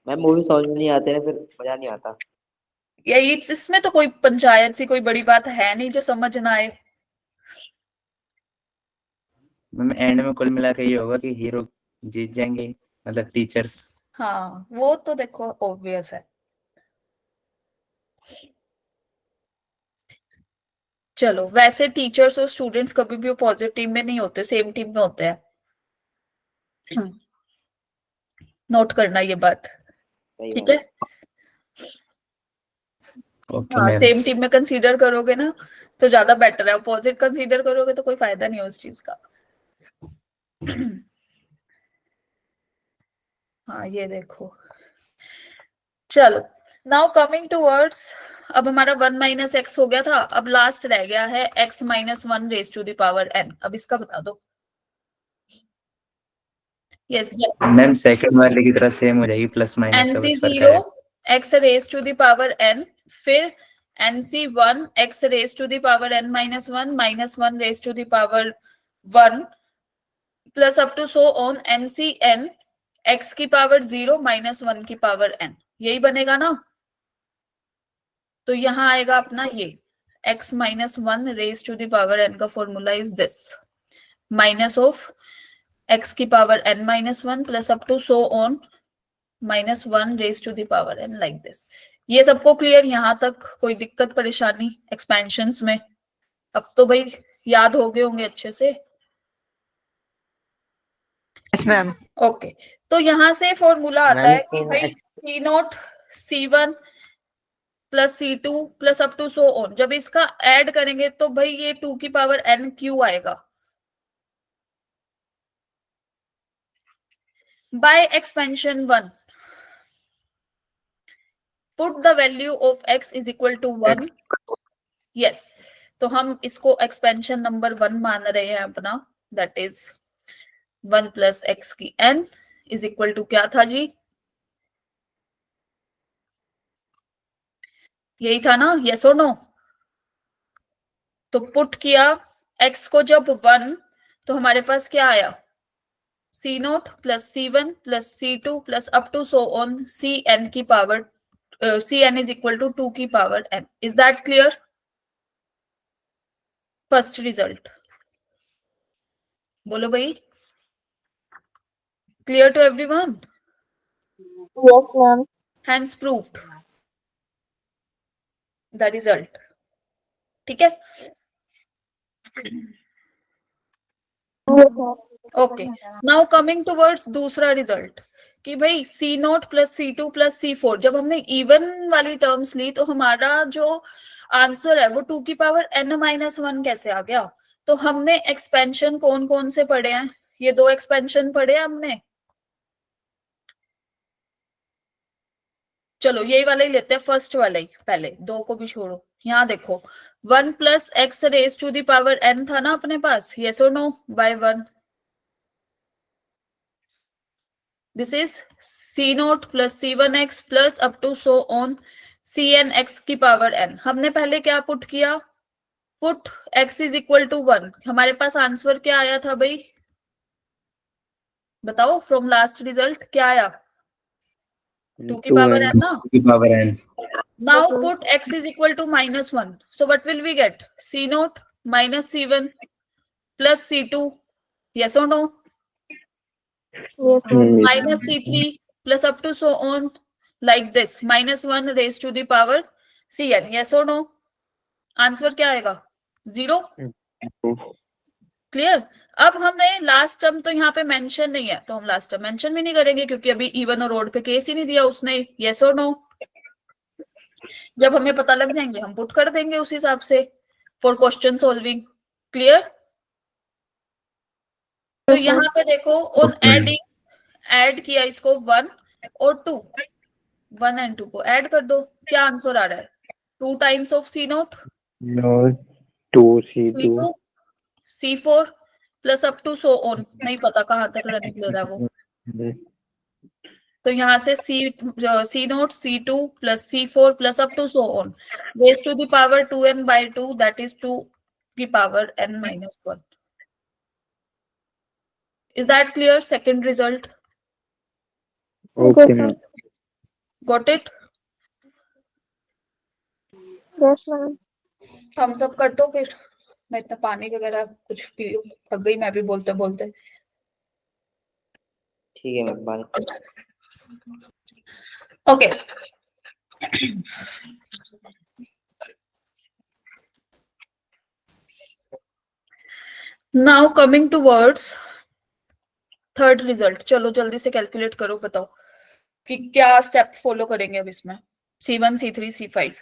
मैम मूवी समझ में नहीं आते हैं, फिर मजा नहीं आता। यही इसमें तो कोई पंचायत सी कोई बड़ी बात है नहीं जो समझ ना आए। मैम एंड में कुल मिला के ये होगा कि हीरो जीत जाएंगे, मतलब टीचर्स। हाँ वो तो देखो ऑब्वियस है। चलो, वैसे टीचर्स और स्टूडेंट्स कभी भी अपोजिट टीम में नहीं होते, सेम टीम में होते हैं। नोट करना ये बात, सही ठीक बात। है? ओके हाँ, मैम। सेम टीम में कंसीडर करोगे ना तो ज्यादा बेटर है, अपोजिट कंसीडर करोगे तो कोई फायदा नहीं है उस चीज का। हाँ ये देखो, चलो नाउ कमिंग टू वर्ड्स, अब हमारा 1 माइनस एक्स हो गया था, अब लास्ट रह गया है x minus 1 raise to the power n। अब इसका बता दो। यस, मैम सेकंड वाले की तरह सेम हो जाएगी, प्लस माइनस का बस फर्क nc0 है। x raise to the power n, फिर nc1 x raise to the power n minus 1 minus 1 raise to the power 1 plus up to so on ncn x की पावर 0 माइनस 1 की power n। यही बनेगा ना? तो यहां आएगा अपना ये x minus 1 raise to the power n का formula is this, minus of x की power n minus 1 plus up to so on minus 1 raise to the power n like this. ये सबको क्लियर? यहां तक कोई दिक्कत परेशानी एक्सपेंशंस में? अब तो भाई याद हो गए होंगे अच्छे से। Yes ma'am. ओके, तो यहां से फॉर्मूला आता मैम है कि भाई C naught c1 plus c2 plus up to so on, जब इसका ऐड करेंगे तो भाई ये 2 की पावर n क्यू आएगा by expansion 1। Put the value of x is equal to 1। Yes, तो हम इसको एक्सपेंशन नंबर 1 मान रहे हैं अपना, दैट इज 1 प्लस एक्स की n इज इक्वल टू क्या था जी? यही था ना? यस और नो? तो पुट किया x को जब 1 तो हमारे पास क्या आया, c0 plus c1 plus c2 plus up to so on cn की power cn is equal to 2 की power n. Is that clear? First result बोलो भाई. Clear to everyone? Yes, ma'am. Hence proved the result. ठीक है. Yes, ma'am. Okay, now coming towards दूसरा result कि भाई c0 plus c2 plus c4 जब हमने इवन वाली टर्म्स ली तो हमारा जो आंसर है वो 2 की पावर n माइनस 1 कैसे आ गया? तो हमने एक्सपेंशन कौन कौन से पढ़े हैं? ये 2 एक्सपेंशन पढ़े हैं हमने. चलो यही वाला ही लेते हैं, फर्स्ट वाला ही पहले, 2 को भी छोड़ो. यहाँ देखो 1 plus x raise to the power n था ना अपने पास, यस और no? By 1. This is c0 plus c1x plus up to so on cnx की पावर n. हमने पहले क्या पुट किया? Put x is equal to 1. हमारे पास आंसर क्या आया था भाई? बताओ, फ्रॉम लास्ट रिजल्ट क्या आया? 2 की पावर n ना? 2 की power n. Now put x is equal to minus 1. So what will we get? c0 minus c1 plus c2. Yes or no? Yes, ma'am. Minus c3 plus up to so on like this. Minus 1 raised to the power cn. Yes or no? Answer क्या आएगा? 0. Clear? अब हमने last term तो यहाँ पे mention नहीं है तो हम लास्ट टर्म मेंशन भी नहीं करेंगे क्योंकि अभी इवन और ओड पे केस ही नहीं दिया उसने. यस और नो? जब हमें पता लग जाएंगे हम पुट कर देंगे उस हिसाब से फॉर क्वेश्चन सॉल्विंग. क्लियर? तो यहाँ पे देखो ऑन एडिंग ऐड किया इसको 1 और 2, 1 एंड 2 को ऐड कर दो. क्या आंसर आ रहा है? 2 times of c0 No, 2c2 c2 c4 plus up to so on. नहीं पता कहां तक रनिंग ले रहा है वो. तो यहाँ से c0 c2 plus c4 plus up to so on raise to the power 2n by 2 that is 2 की power n minus 1. Is that clear? Second result. okay ma'am. Got it? Yes, ma'am. Thumbs up कर दो फिर. मैं इतना पानी वगैरह कुछ P लूं. थक गई मैं भी बोलते बोलते. ठीक है मैम, बात okay. Now coming towards third result. चलो जल्दी से कैलकुलेट करो, बताओ कि क्या स्टेप फॉलो करेंगे अब इसमें. c1 c3 c5.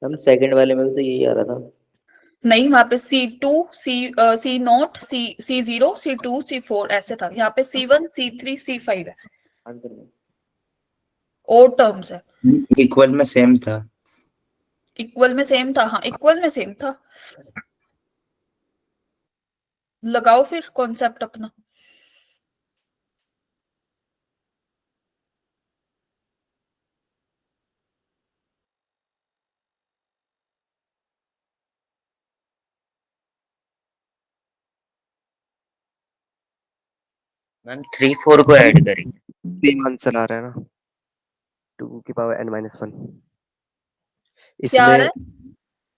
Ma'am second वाले में भी तो यही आ रहा था. नहीं, वहां पे c2 c0 c0 c2 c4 ऐसे था. यहाँ पे c1 c3 c5 है. आंसर में और टर्म्स है. इक्वल में सेम था. इक्वल में सेम था. हाँ, इक्वल में सेम था. लगाओ फिर कॉन्सेप्ट अपना. मैम 3 4 को ऐड करेंगे. सेम आंसर आ रहा है ना, 2 की पावर n माइनस 1. क्या आ रहा इसमें है?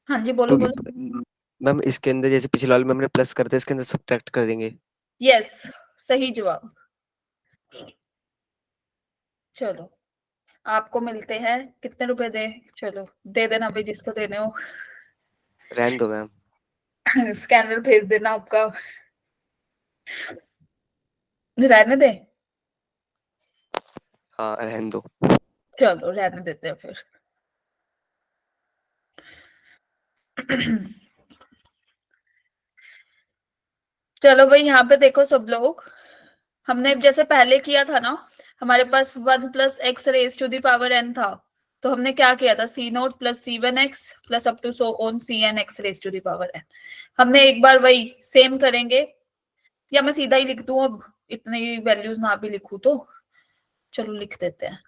हाँ जी बोलो 2 बोलो. मैम इसके अंदर जैसे पिछले वाले में हमने प्लस करते हैं, इसके अंदर सब्ट्रैक्ट कर देंगे. यस, सही जवाब. चलो आपको मिलते हैं कितने रुपए दे? चलो दे देना भाई जिसको देने हो. रहने दो मैम. स्कैनर भेज देना आपका. रहने दे. हाँ रहने दो. चलो रहने देते हैं फिर. चलो भाई यहाँ पे देखो सब लोग, हमने जैसे पहले किया था ना, हमारे पास 1 plus x raise to the power n था. तो हमने क्या किया था? c0 plus c1x plus up to so on cnx raise to the power n. हमने एक बार वही सेम करेंगे, या मैं सीधा ही लिख दूं अब, इतनी वैल्यूज ना भी लिखूं तो. चलो लिख देते हैं.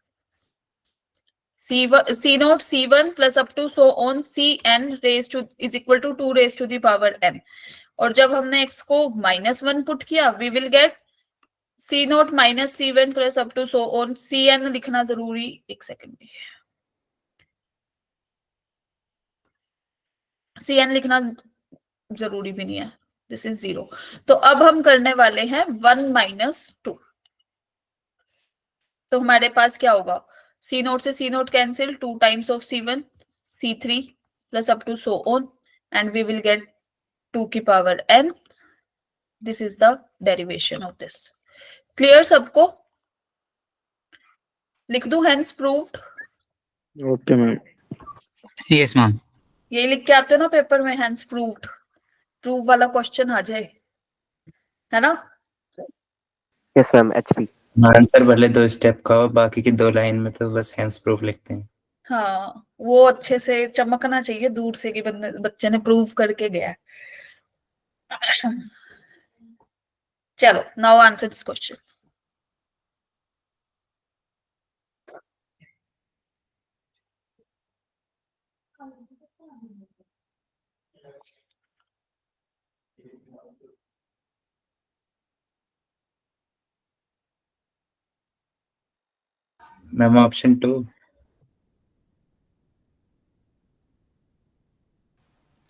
C naught C1 plus up to so on Cn raised to is equal to 2 raised to the power n. और जब हमने x को -1 पुट किया, we will get C naught minus C1 plus up to so on Cn लिखना जरूरी, एक second में Cn लिखना जरूरी भी नहीं है, दिस इज 0। तो अब हम करने वाले हैं 1 minus 2। तो हमारे पास क्या होगा, C नोट से C note cancel, 2 times of C1 C3 plus up to so on and we will get 2 की power n. This is the derivation of this. Clear सबको? लिख दूं hence proved? Okay ma'am. Yes ma'am. यही लिख के आते हो ना पेपर में, hence proved, प्रूव वाला क्वेश्चन आ जाए, है ना? Yes ma'am, HP. आंसर भले 2 स्टेप का हो, बाकी की 2 लाइन में तो बस हेंस प्रूफ लिखते हैं। हाँ, वो अच्छे से चमकना चाहिए दूर से कि बच्चे ने प्रूव करके गया। चलो, now answer this question. Ma'am option 2।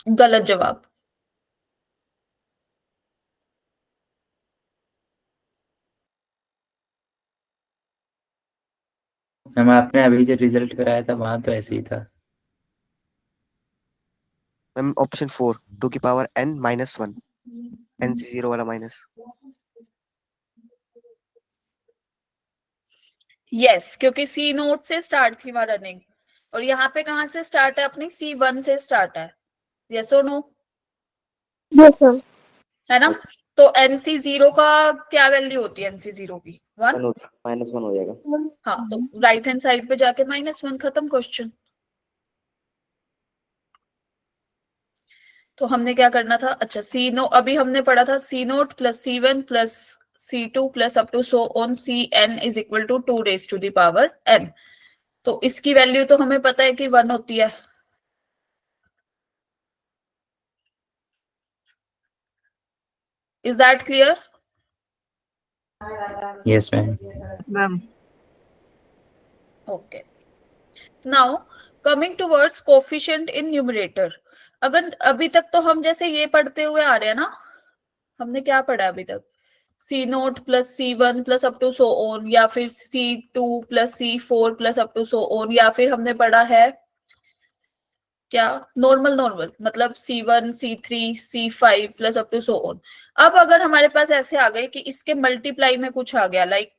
गलत जवाब। मैम आपने अभी जो रिजल्ट कराया था वहां तो ऐसे ही था। मैम ऑप्शन 4, 2 की पावर n minus 1, NC0 वाला माइनस। यस, क्योंकि सी नोट से स्टार्ट थी वहां रनिंग, और यहाँ पे कहाँ से स्टार्ट है अपनी, C1 से स्टार्ट है। यस और नो? Yes ma'am. है ना? तो NC0 का क्या वैल्यू होती है, NC0 की 1 -1 हो जाएगा। हाँ, तो राइट हैंड साइड पे जाके -1, खत्म क्वेश्चन। तो हमने क्या करना था, अच्छा सी नो अभी हमने पढ़ा था C naught plus C1 plus C2 plus up to so on Cn is equal to 2 raise to the power n। तो इसकी वैल्यू तो हमें पता है कि 1 होती है। Is that clear? Yes ma'am. Ma'am okay, now coming towards coefficient in numerator. अगर अभी तक तो हम जैसे ये पढ़ते हुए आ रहे हैं ना, हमने क्या पढ़ा अभी तक, C naught plus C1 plus up to so on, या फिर C2 plus C4 plus up to so on, या फिर हमने पढ़ा है क्या, नॉर्मल मतलब C1 C3 C5 plus up to so on. अब अगर हमारे पास ऐसे आ गए कि इसके मल्टीप्लाई में कुछ आ गया, लाइक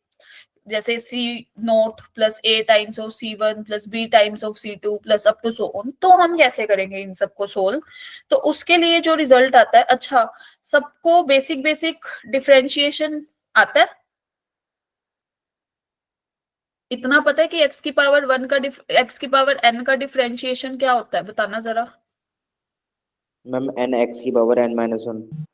जैसे C naught plus A times of C1 plus B times of C2 plus up to so on, तो हम कैसे करेंगे इन सबको सोल्व? तो उसके लिए जो रिजल्ट आता है, अच्छा सबको बेसिक डिफरेंशिएशन आता है, इतना पता है कि x की पावर 1 का x की पावर n का डिफरेंशिएशन क्या होता है, बताना जरा। मैम n x की power n -1।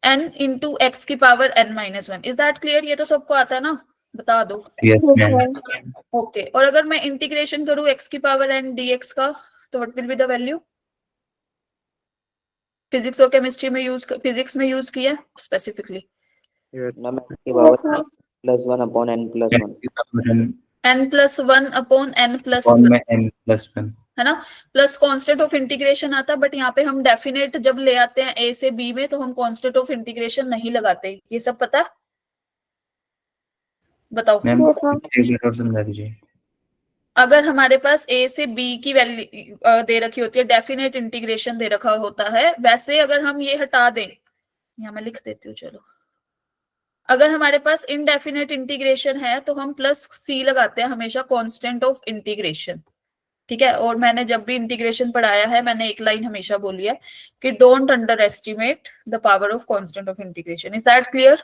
n into x की power n -1। Is that clear? ये तो सबको आता है ना, बता दो। Yes yes ma'am. Ma'am. Okay, और अगर मैं इंटीग्रेशन करूं x की पावर n dx का, तो what will be the value? Physics और केमिस्ट्री में फिजिक्स में यूज किया स्पेसिफिकली। मैम x की power +1 upon n + 1। n + 1 upon n + 1 में n + 1 है ना, प्लस कांस्टेंट ऑफ इंटीग्रेशन आता है, बट यहाँ पे हम डेफिनेट जब ले आते हैं a से b में, तो हम कांस्टेंट ऑफ इंटीग्रेशन नहीं लगाते। ये सब पता है? बताओ। Ma'am yes ma'am. एक बार और समझा दीजिए। अगर हमारे पास a से b की वैल्यू दे रखी होती है, डेफिनेट इंटीग्रेशन दे रखा होता है, वैसे अगर हम ये हटा दें, यहाँ मैं लिख देती हूँ, चलो, अगर हमारे पास इनडेफिनेट इंटीग्रेशन है तो हम +c लगाते हैं हमेशा कांस्टेंट ऑफ इंटीग्रेशन, ठीक है? और मैंने जब भी इंटीग्रेशन पढ़ाया है, मैंने एक लाइन हमेशा बोली है कि don't underestimate the power of constant of integration. Is that clear?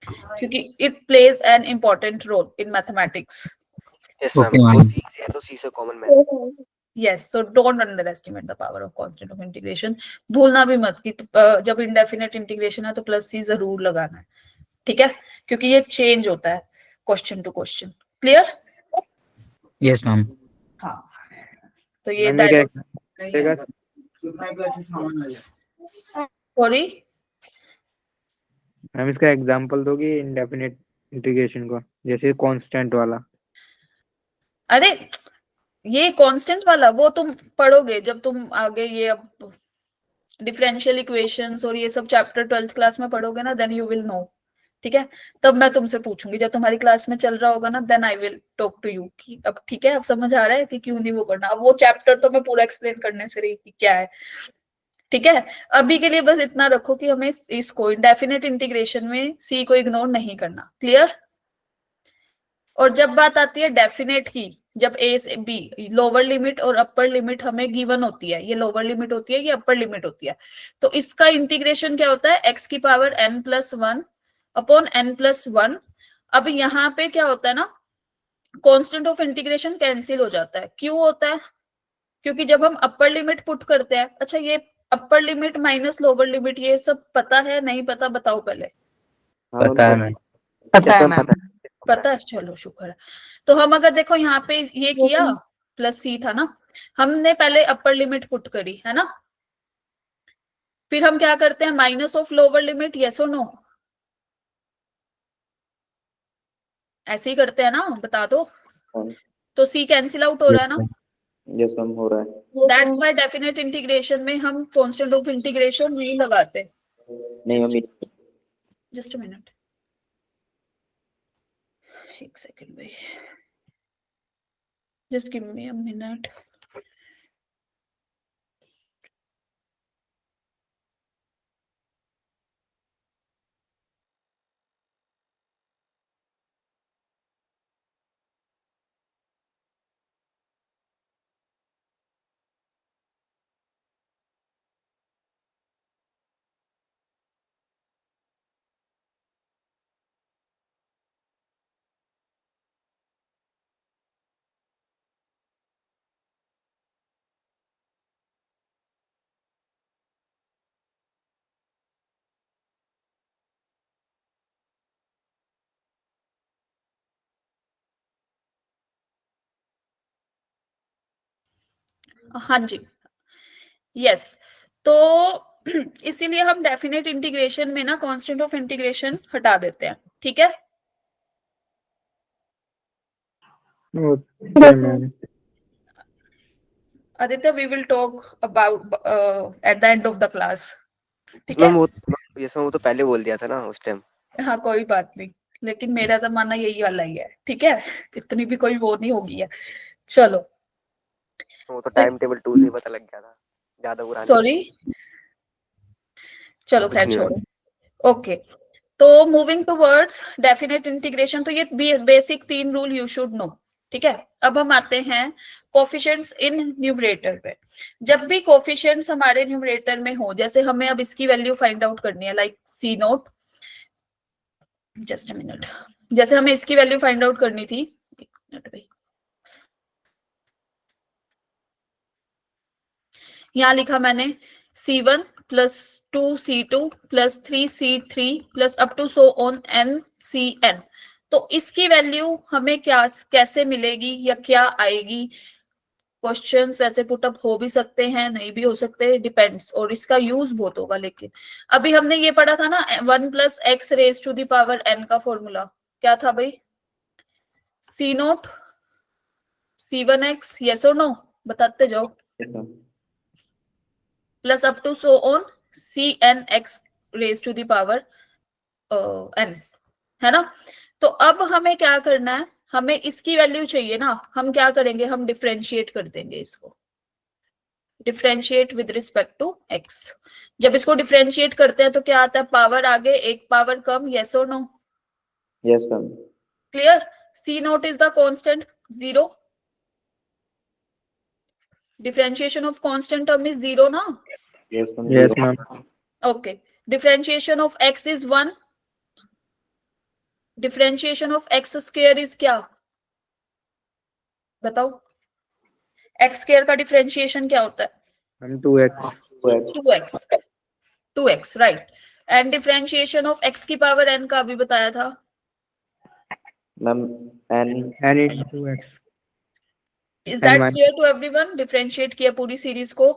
क्योंकि it plays an important role in mathematics. Yes ma'am, Okay, वो ma'am. सी से है तो सी से कॉमन में। Yes, so don't underestimate the power of constant of integration. भूलना भी मत कि जब इंडेफिनेट इंटीग्रेशन है तो +c जरूर लगाना है, ठीक है? क्योंकि ये चेंज होता है question to question. Clear? Yes ma'am. हाँ, तो ये मैम ये क्या डायलॉग देगा? सॉरी मैम इसका एग्जांपल दोगी इंडेफिनिट इंटीग्रेशन को, जैसे कांस्टेंट वाला। अरे ये कांस्टेंट वाला वो तुम पढ़ोगे जब तुम आगे ये अब डिफरेंशियल इक्वेशंस और ये सब चैप्टर 12th क्लास में पढ़ोगे ना, देन यू विल नो। ठीक है, तब मैं तुमसे पूछूंगी जब तुम्हारी क्लास में चल रहा होगा ना, then I will talk to you कि अब ठीक है, अब समझ आ रहा है कि क्यों नहीं वो करना। अब वो चैप्टर तो मैं पूरा एक्सप्लेन करने से रही कि क्या है। ठीक है, अभी के लिए बस इतना रखो कि हमें इसको इंडेफिनिट इंटीग्रेशन में सी को इग्नोर नहीं करना। क्लियर? और जब बात आती है डेफिनेट की, जब ए से बी लोअर लिमिट और अपर लिमिट हमें गिवन होती है, ये लोअर लिमिट होती है, ये अपर लिमिट होती है, तो इसका इंटीग्रेशन क्या होता है? एक्स की power n plus 1 upon n plus 1। अब यहाँ पे क्या होता है ना, कांस्टेंट ऑफ इंटीग्रेशन कैंसिल हो जाता है। क्यों होता है? क्योंकि जब हम अपर लिमिट पुट करते हैं, अच्छा ये upper limit minus lower limit ये सब पता है नहीं पता? बताओ पहले। पता है मैम। पता है मैम। पता है, चलो शुक्र है। तो हम अगर देखो यहाँ पे ये किया प्लस सी था ना, हमने पहले अपर लिमिट पुट करी है ना, फिर हम क्या करते हैं? Minus of lower limit, yes और नो? ऐसे ही करते हैं ना, बता दो। तो सी कैंसिल आउट हो रहा है ना? यस मैम हो रहा है। दैट्स व्हाई डेफिनेट इंटीग्रेशन में हम कांस्टेंट ऑफ इंटीग्रेशन नहीं लगाते। नहीं मम्मी। जस्ट अ मिनट, एक सेकंड भाई, just give me a minute. हाँ जी, यस। तो इसीलिए हम डेफिनेट इंटीग्रेशन में ना कांस्टेंट ऑफ इंटीग्रेशन हटा देते हैं। ठीक है, okay ma'am. Aditya we will talk about at the end of the class. ठीक है, मैम वो तो पहले बोल दिया था ना उस टाइम। हाँ कोई बात नहीं, लेकिन मेरा जमाना यही वाला ही है। ठीक है, इतनी भी कोई वो नहीं होगी है। चलो, वो तो टाइम टेबल 2 से ही पता लग गया था, ज्यादा पुरानी। सॉरी, चलो कुछ खैर नहीं छोड़ो। ओके, तो मूविंग टूवर्ड्स डेफिनेट इंटीग्रेशन, तो ये basic 3 rule you should know. ठीक है, अब हम आते हैं कोफिशिएंट्स इन न्यूमरेटर पे। जब भी कोफिशिएंट्स हमारे न्यूमरेटर में हो, जैसे हमें अब इसकी वैल्यू फाइंड आउट करनी है, like C naught, just a minute, जैसे हमें इसकी वैल्यू फाइंड आउट करनी थी, एक मिनट भाई, यहाँ लिखा मैंने C1 plus 2C2 plus 3C3 plus up to so on NCN। तो इसकी वैल्यू हमें क्या कैसे मिलेगी या क्या आएगी? क्वेश्चंस वैसे पुटअप हो भी सकते हैं, नहीं भी हो सकते, डिपेंड्स, और इसका यूज बहुत होगा। लेकिन अभी हमने ये पढ़ा था ना 1 plus x raise to the power n का फॉर्मूला क्या था भाई? C नोट C1x, यस और नो? बताते जाओ। Plus up to so on CNx raise to the power n, है ना? तो अब हमें क्या करना है? हमें इसकी वैल्यू चाहिए ना, हम क्या करेंगे? हम डिफरेंशिएट कर देंगे इसको, differentiate with respect to x। जब इसको डिफरेंशिएट करते हैं तो क्या आता है? पावर आगे एक पावर कम, यस और no? Yes ma'am. Clear? C naught is the constant 0, differentiation of constant term is 0 ना? Yes ma'am. Yes ma'am. Okay, differentiation of x is 1, differentiation of x square is क्या? बताओ, x square का differentiation क्या होता है? हम 2x 2x, 2x right. And differentiation of x की power n का भी बताया था ma'am n n into x is that N clear to everyone? Differentiate किया पूरी सीरीज को।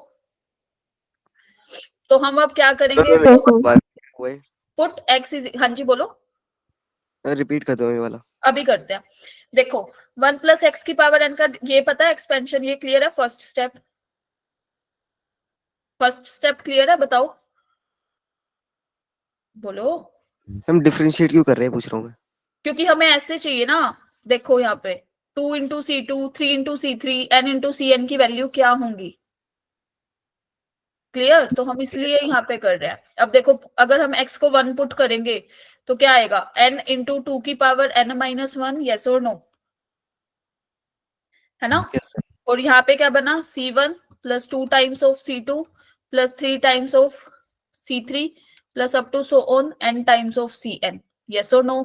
तो हम अब क्या करेंगे? पुट एक्स इज, हाँ जी बोलो, रिपीट कर दो ये वाला। अभी करते हैं। देखो 1 प्लस एक्स की पावर एन का ये पता है एक्सपेंशन, ये क्लियर है? फर्स्ट स्टेप क्लियर है? बताओ, बोलो। हम डिफरेंशिएट क्यों कर रहे हैं पूछ रहा हूँ मैं। क्योंकि हमें ऐसे चाहिए ना, देखो यहाँ पे 2 into C2, 3 into C3, n into Cn की वैल्यू क्या होंगी? क्लियर? तो हम इसलिए यहाँ पे कर रहे हैं। अब देखो अगर हम x को 1 पुट करेंगे तो क्या आएगा? n इंटू 2 की पावर n माइनस 1, यस और नो, है ना? और यहाँ पे क्या बना? C1 plus 2 times of C2 plus 3 times of C3 plus up to so on n times of Cn, yes और no?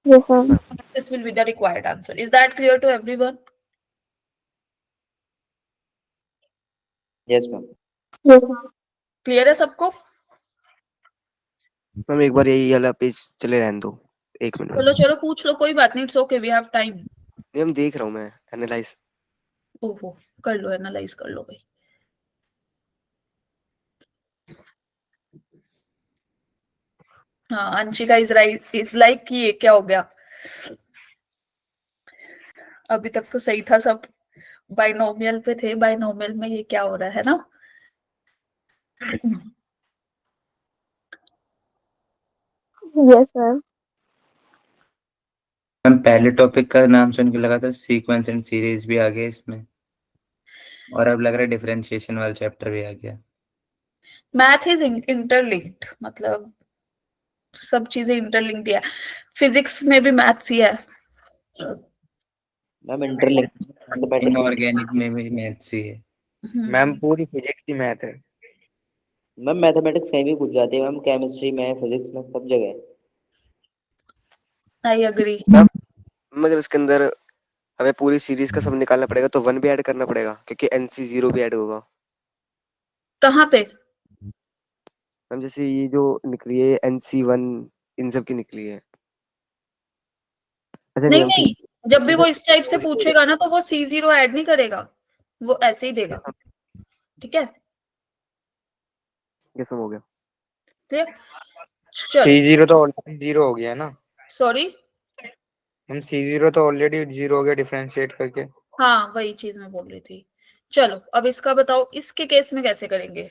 Yes, sir. This will be the required answer. Is that clear to everyone? Yes ma'am. Yes, ma'am. Clear है सबको? Ma'am एक बार यही वाला page चले रहने दो, 1 minute चलो बस। चलो पूछ लो, कोई बात नहीं, it's okay, we have time. ये हम देख रहा हूँ मैं, एनालाइज। ओहो, कर लो, एनालाइज कर लो भाई। हाँ, Anshika is right, is like कि ये क्या हो गया? अभी तक तो सही था सब, बाइनोमियल पे थे, बाइनोमियल में ये क्या हो रहा है ना? Yes, sir. मैम पहले टॉपिक का नाम सुन के लगा था सीक्वेंस एंड सीरीज भी आ गया इसमें, और अब लग रहा है डिफरेंशिएशन वाला चैप्टर भी आ गया। मैथ इज इंटरलिंक्ड, मतलब सब चीजें इंटरलिंक्ड है। फिजिक्स में भी मैथ्स ही है। मैम इंटरलिंक इनऑर्गेनिक में भी मैथ्स ही है। मैम पूरी फिजिक्स की मैथ है। मैम मैथमेटिक्स कहीं भी घुस जाती है मैम, केमिस्ट्री में, फिजिक्स में, सब जगह है। I agree. मगर इसके अंदर हमें पूरी सीरीज का सब निकालना पड़ेगा, तो 1 भी ऐड करना पड़ेगा क्योंकि NC0 भी ऐड होगा। कहाँ पे? मैम जैसे ये जो निकली है NC1, इन सब की निकली है। अच्छा नहीं हम नहीं, जब भी वो इस टाइप से पूछेगा ना तो वो C0 ऐड नहीं करेगा, वो ऐसे ही देगा, ठीक है? ये सब हो गया। क्लियर? चलो, C0 तो ऑलरेडी 0 हो गया ना। सॉरी, हम C0 तो ऑलरेडी 0 हो गया डिफरेंशिएट करके। हाँ वही चीज मैं बोल रही थी। चलो अब इसका बताओ, इसके केस में कैसे करेंगे?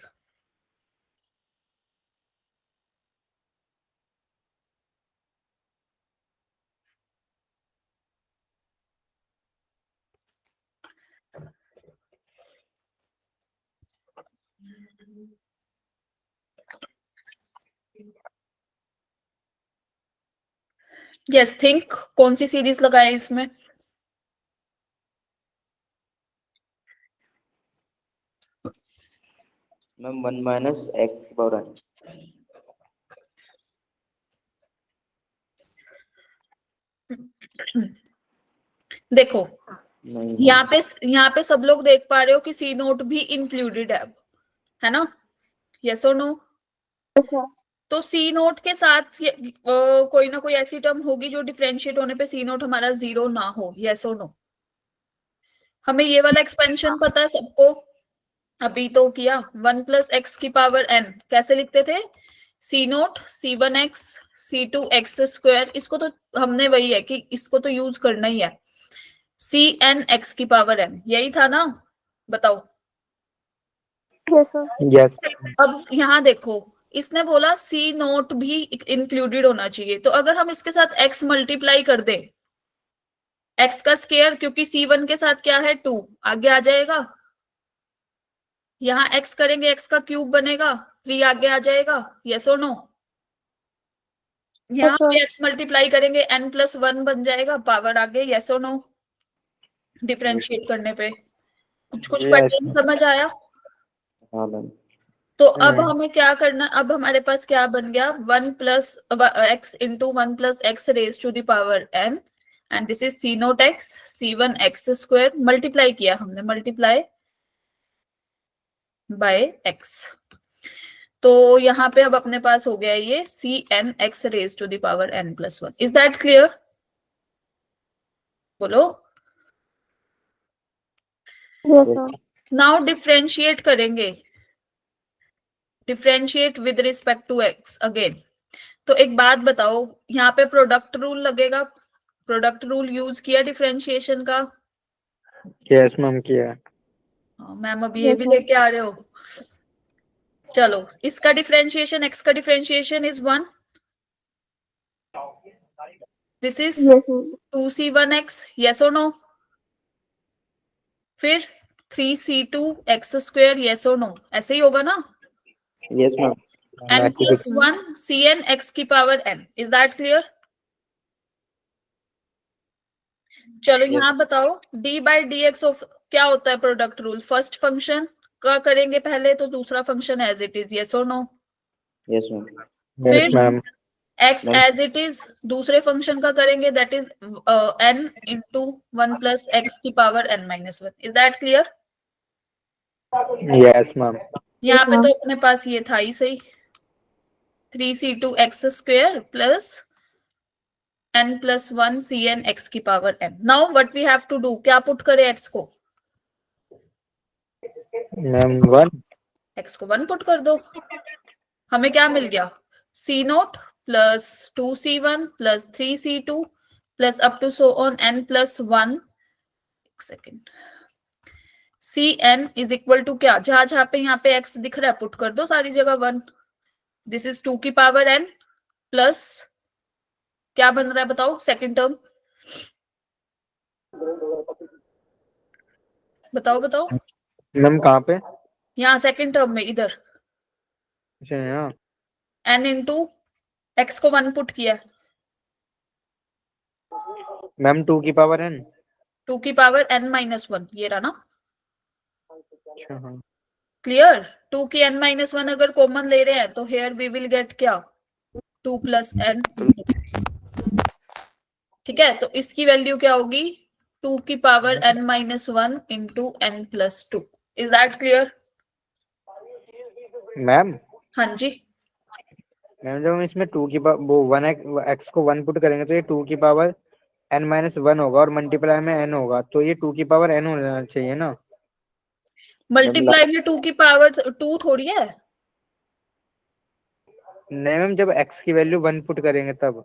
यस, थिंक कौन सी सीरीज लगाए इसमें? मैम 1 माइनस एक्स की पावर n। देखो नहीं यहाँ पे सब लोग देख पा रहे हो कि सी नोट भी इंक्लूडेड है ना? यस और नो? Yes, sir. तो सी नोट के साथ कोई ना कोई ऐसी टर्म होगी जो डिफरेंशिएट होने पे सी नोट हमारा 0 ना हो, यस और नो? हमें ये वाला एक्सपेंशन पता है सबको, अभी तो किया। 1 प्लस एक्स की पावर n कैसे लिखते थे? सी नोट C1x C2x स्क्वायर, इसको तो हमने वही है कि इसको तो यूज करना ही है, CN x की पावर n, यही था ना? बताओ। Yes, sir. यस। अब यहाँ देखो, इसने बोला सी नोट भी इंक्लूडेड होना चाहिए, तो अगर हम इसके साथ x मल्टीप्लाई कर दे, x का स्क्वायर, क्योंकि C1 के साथ क्या है 2, आगे आ जाएगा। यहाँ x करेंगे, x का क्यूब बनेगा, 3 आगे आ जाएगा, यस और नो? यहाँ sir. पे x मल्टीप्लाई करेंगे, n+1 बन जाएगा, पावर आगे, यस और नो? डिफरेंशिएट करने पे कुछ कुछ Yes. पैटर्न समझ आया? हाँ मैम। तो अब हमें क्या करना? अब हमारे पास क्या बन गया? 1 plus x into 1 plus x raise to the power n, and this is C naught x C1x square, multiply किया हमने, मल्टीप्लाई बाय x। तो यहाँ पे अब अपने पास हो गया ये CNx raise to the power n+1। Is that clear? बोलो। Yes ma'am. नाउ डिफरेंशिएट करेंगे, differentiate with respect to x again. तो एक बात बताओ, यहाँ पे प्रोडक्ट रूल लगेगा, प्रोडक्ट रूल यूज किया डिफरेंशिएशन का? यस मैम किया है। मैम अब ये Yes, भी ma'am. लेके आ रहे हो? चलो, इसका डिफरेंशिएशन, एक्स का differentiation is 1, this is Yes, ma'am. 2c1x, yes और नो? फिर 3c2x स्क्वायर, यस और नो? ऐसे ही होगा ना? Yes ma'am. n Actually, plus 1 cn x की power n, is that clear? चलो Yes. यहाँ बताओ, d by D x of क्या होता है प्रोडक्ट रूल? फर्स्ट फंक्शन का करेंगे पहले, तो दूसरा function as it is, yes और नो? Yes ma'am. yes फिर ma'am. x Ma'am. As it is दूसरे फंक्शन का करेंगे, that is n into 1 plus x की power n minus 1, is that clear? Yes ma'am. यहाँ पे ma'am. तो अपने पास ये था ही सही, 3c2x square plus n plus 1 cn x की power n। Now what we have to do, क्या पुट करें x को? मैम 1। x को 1 पुट कर दो, हमें क्या मिल गया? c naught plus 2c1 plus 3c2 plus up to so on n plus 1, एक second, cn is equal to क्या, जहां जहां पे यहाँ पे x दिख रहा है पुट कर दो सारी जगह 1, दिस इज 2 की पावर n प्लस क्या बन रहा है बताओ सेकंड टर्म, बताओ बताओ। मैम कहाँ पे? यहाँ सेकंड टर्म में, इधर अच्छा यहाँ। n इंटू एक्स को 1 पुट किया, मैम 2 की पावर n। 2 की पावर n माइनस 1, ये रहा ना? अच्छा हाँ। क्लियर? 2 की n माइनस 1 अगर कॉमन ले रहे हैं तो हेयर वी विल गेट क्या, 2 प्लस n। ठीक है, तो इसकी वैल्यू क्या होगी, 2 की power n minus 1 into n plus 2, is that clear? Ma'am हाँ जी। मैम जब हम इसमें 2 की पावर वो 1 x को 1 पुट करेंगे तो ये 2 की पावर n माइनस 1 होगा और मल्टीप्लाई में n होगा, तो ये 2 की पावर n होना चाहिए ना? मल्टीप्लाई में 2 की पावर 2 थोड़ी है, नहीं मैम जब x की वैल्यू 1 पुट करेंगे तब।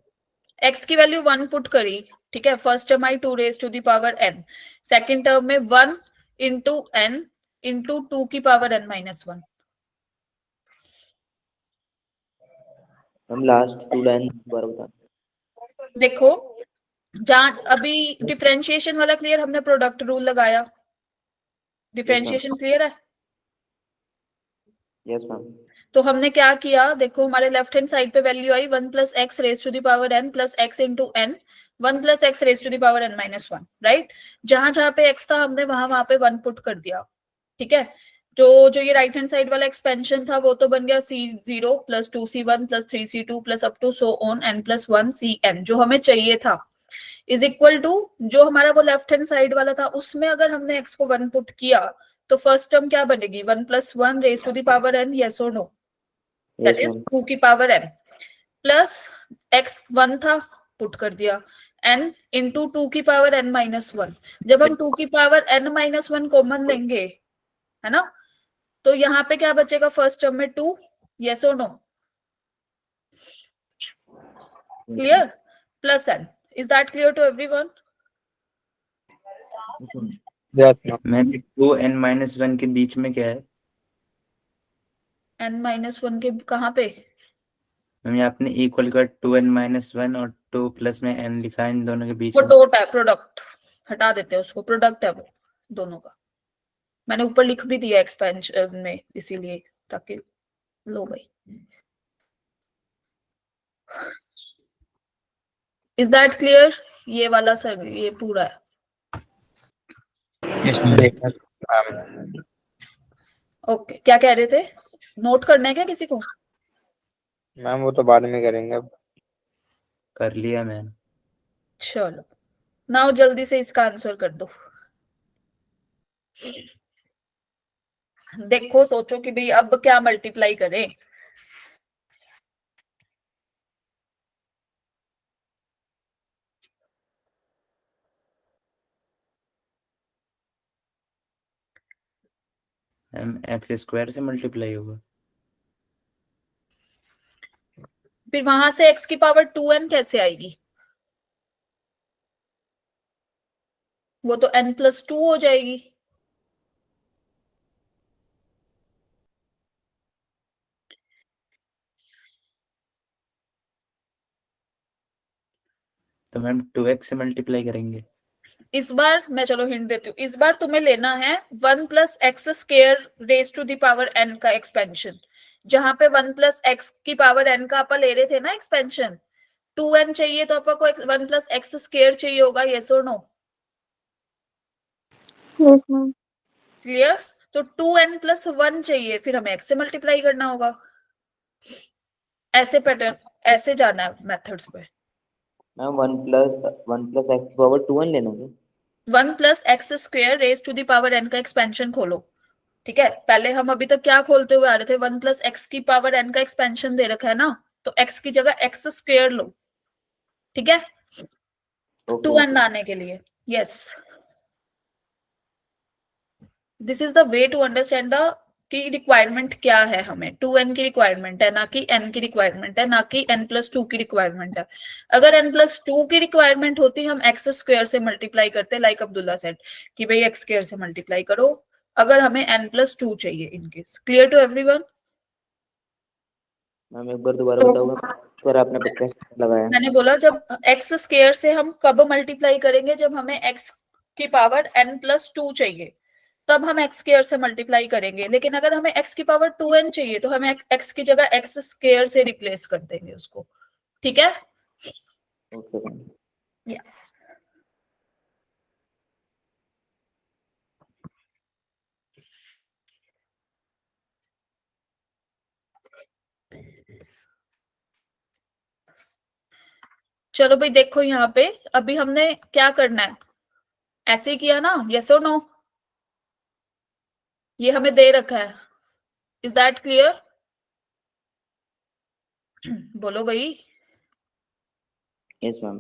x की वैल्यू 1 पुट करी, ठीक है, फर्स्ट टर्म आई 2 raise to the power n, second term में 1 इंटू n इंटू 2 की power n minus 1। Ma'am last 2 line दोबारा बता। देखो, जहां अभी डिफरेंशिएशन वाला क्लियर, हमने प्रोडक्ट रूल लगाया, डिफरेंशिएशन क्लियर है? Yes ma'am. तो हमने क्या किया, देखो हमारे लेफ्ट हैंड साइड पे वैल्यू आई 1 plus x raise to the power n plus x into n, 1 plus x raise to the power n minus 1, right? जहां जहां पे x था हमने वहां वहां पे 1 पुट कर दिया, ठीक है? जो जो ये राइट हैंड साइड वाला एक्सपेंशन था वो तो बन गया c0 plus 2c1 plus 3c2 plus up to so on n plus 1 cn, जो हमें चाहिए था, इज इक्वल टू जो हमारा वो लेफ्ट हैंड साइड वाला था उसमें अगर हमने x को 1 पुट किया तो फर्स्ट टर्म क्या बनेगी, 1 plus 1 raise to the power n, yes और no? That yes is ma'am. 2 की पावर n प्लस x 1 था पुट कर दिया, n इंटू 2 की पावर n माइनस 1। जब हम 2 की पावर n माइनस 1 कॉमन लेंगे, है ना, तो यहाँ पे क्या बचेगा फर्स्ट टर्म में 2, यस और no? Clear? Plus n, is that clear to everyone? Yes ma'am. Ma'am 2 n minus 1 के बीच में क्या है? n माइनस 1 के कहाँ पे? मैम ये आपने इक्वल का 2 n माइनस 1 और 2 प्लस में n लिखा है, इन दोनों के बीच वो में। डॉट है, प्रोडक्ट हटा देते हैं उसको, प्रोडक्ट है वो दोनों का, मैंने ऊपर लिख भी दिया एक्सपेंशन में इसीलिए, ताकि लो भाई। Is that clear? ये वाला सर ये पूरा है। Yes ma'am. ओके, क्या कह रहे थे, नोट करना है क्या किसी को? मैम वो तो बाद में करेंगे अब। कर लिया मैम। चलो, नाउ जल्दी से इसका आंसर कर दो। देखो सोचो कि भाई अब क्या मल्टीप्लाई करें, मैम एक्स स्क्वायर से मल्टीप्लाई होगा। फिर वहां से x की पावर 2n कैसे आएगी? वो तो n+2 हो जाएगी। तो मैम 2x से मल्टीप्लाई करेंगे। इस बार मैं चलो हिंट देती हूँ, इस बार तुम्हें लेना है 1+x² raise to the power n का एक्सपेंशन। जहां पे 1+x की पावर n का अपन ले रहे थे ना एक्सपेंशन, 2n चाहिए तो अपन को 1+x² चाहिए होगा, yes और no? Yes ma'am. क्लियर? तो 2n+1 चाहिए, फिर हमें x से मल्टीप्लाई करना होगा। ऐसे पैटर्न, ऐसे जाना है मेथड्स पे। मैम 1+x पावर 2n लेना है। 1+x² raise to the power n का एक्सपेंशन खोलो। ठीक है, पहले हम अभी तक क्या खोलते हुए आ रहे थे, 1+x की पावर n का एक्सपेंशन दे रखा है ना, तो x की जगह x² लो। ठीक है, 2n लाने के लिए। Yes, this is the way to understand the key requirement क्या है। हमें 2n की रिक्वायरमेंट है, ना कि n की रिक्वायरमेंट है, ना कि n+2 की रिक्वायरमेंट है। अगर n+2 की रिक्वायरमेंट होती, हम x² से मल्टीप्लाई करते, लाइक अब्दुल्ला सेड कि भाई x² से मल्टीप्लाई करो, अगर हमें n+2 चाहिए in case. Clear to everyone? Ma'am एक बार दोबारा बताओ, पर आपने पक्का लगाया। मैंने बोला जब x² से हम कब मल्टीप्लाई करेंगे, जब हमें x की पावर n+2 चाहिए, तब हम x² से मल्टीप्लाई करेंगे। लेकिन अगर हमें x की पावर 2n चाहिए, तो हमें x की जगह x² से रिप्लेस कर देंगे उसको। ठीक है? Okay ma'am. या चलो भाई, देखो यहाँ पे अभी हमने क्या करना है, ऐसे ही किया ना, यस और नो? ये हमें दे रखा है, इज दैट क्लियर? बोलो भाई, यस मैम।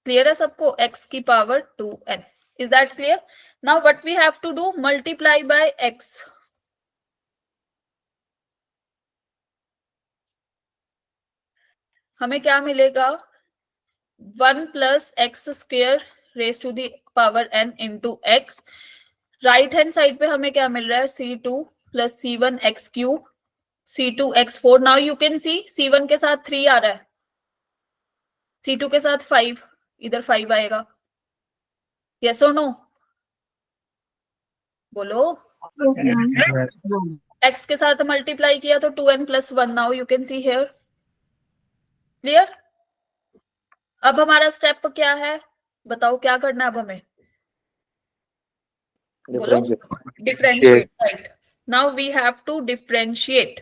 क्लियर है सबको? x की power 2n, is that clear? Now what we have to do, multiply by x। हमें क्या मिलेगा, 1+x² raise to the power n into x। Right hand side पे हमें क्या मिल रहा है, c2 + c1x³ c2x4। Now you can C c1 के साथ 3 आ रहा है, c2 के साथ 5, इधर 5 आएगा। यस और नो? बोलो। Yes ma'am. x के साथ मल्टीप्लाई किया तो 2n+1, now you can see here. Clear? अब हमारा स्टेप क्या है, बताओ क्या करना है अब हमें? बोलो। Differentiate, right? Now we have to differentiate.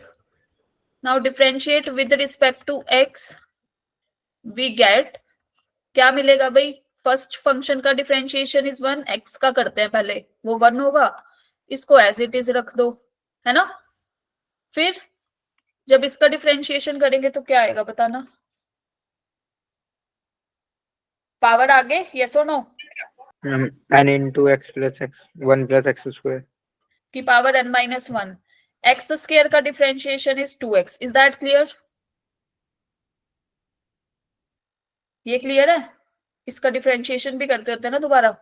Now differentiate with respect to x. We get क्या मिलेगा भाई, फर्स्ट फंक्शन का डिफरेंशिएशन इज 1, x का करते हैं पहले, वो 1 होगा, इसको एज इट इज रख दो, है ना? फिर जब इसका डिफरेंशिएशन करेंगे तो क्या आएगा, बताना। पावर आगे, यस और no? n into x plus x 1 plus x² की पावर n-1, x² का differentiation is 2x, is that clear? ये क्लियर है? इसका डिफरेंशिएशन भी करते होते हैं ना दोबारा।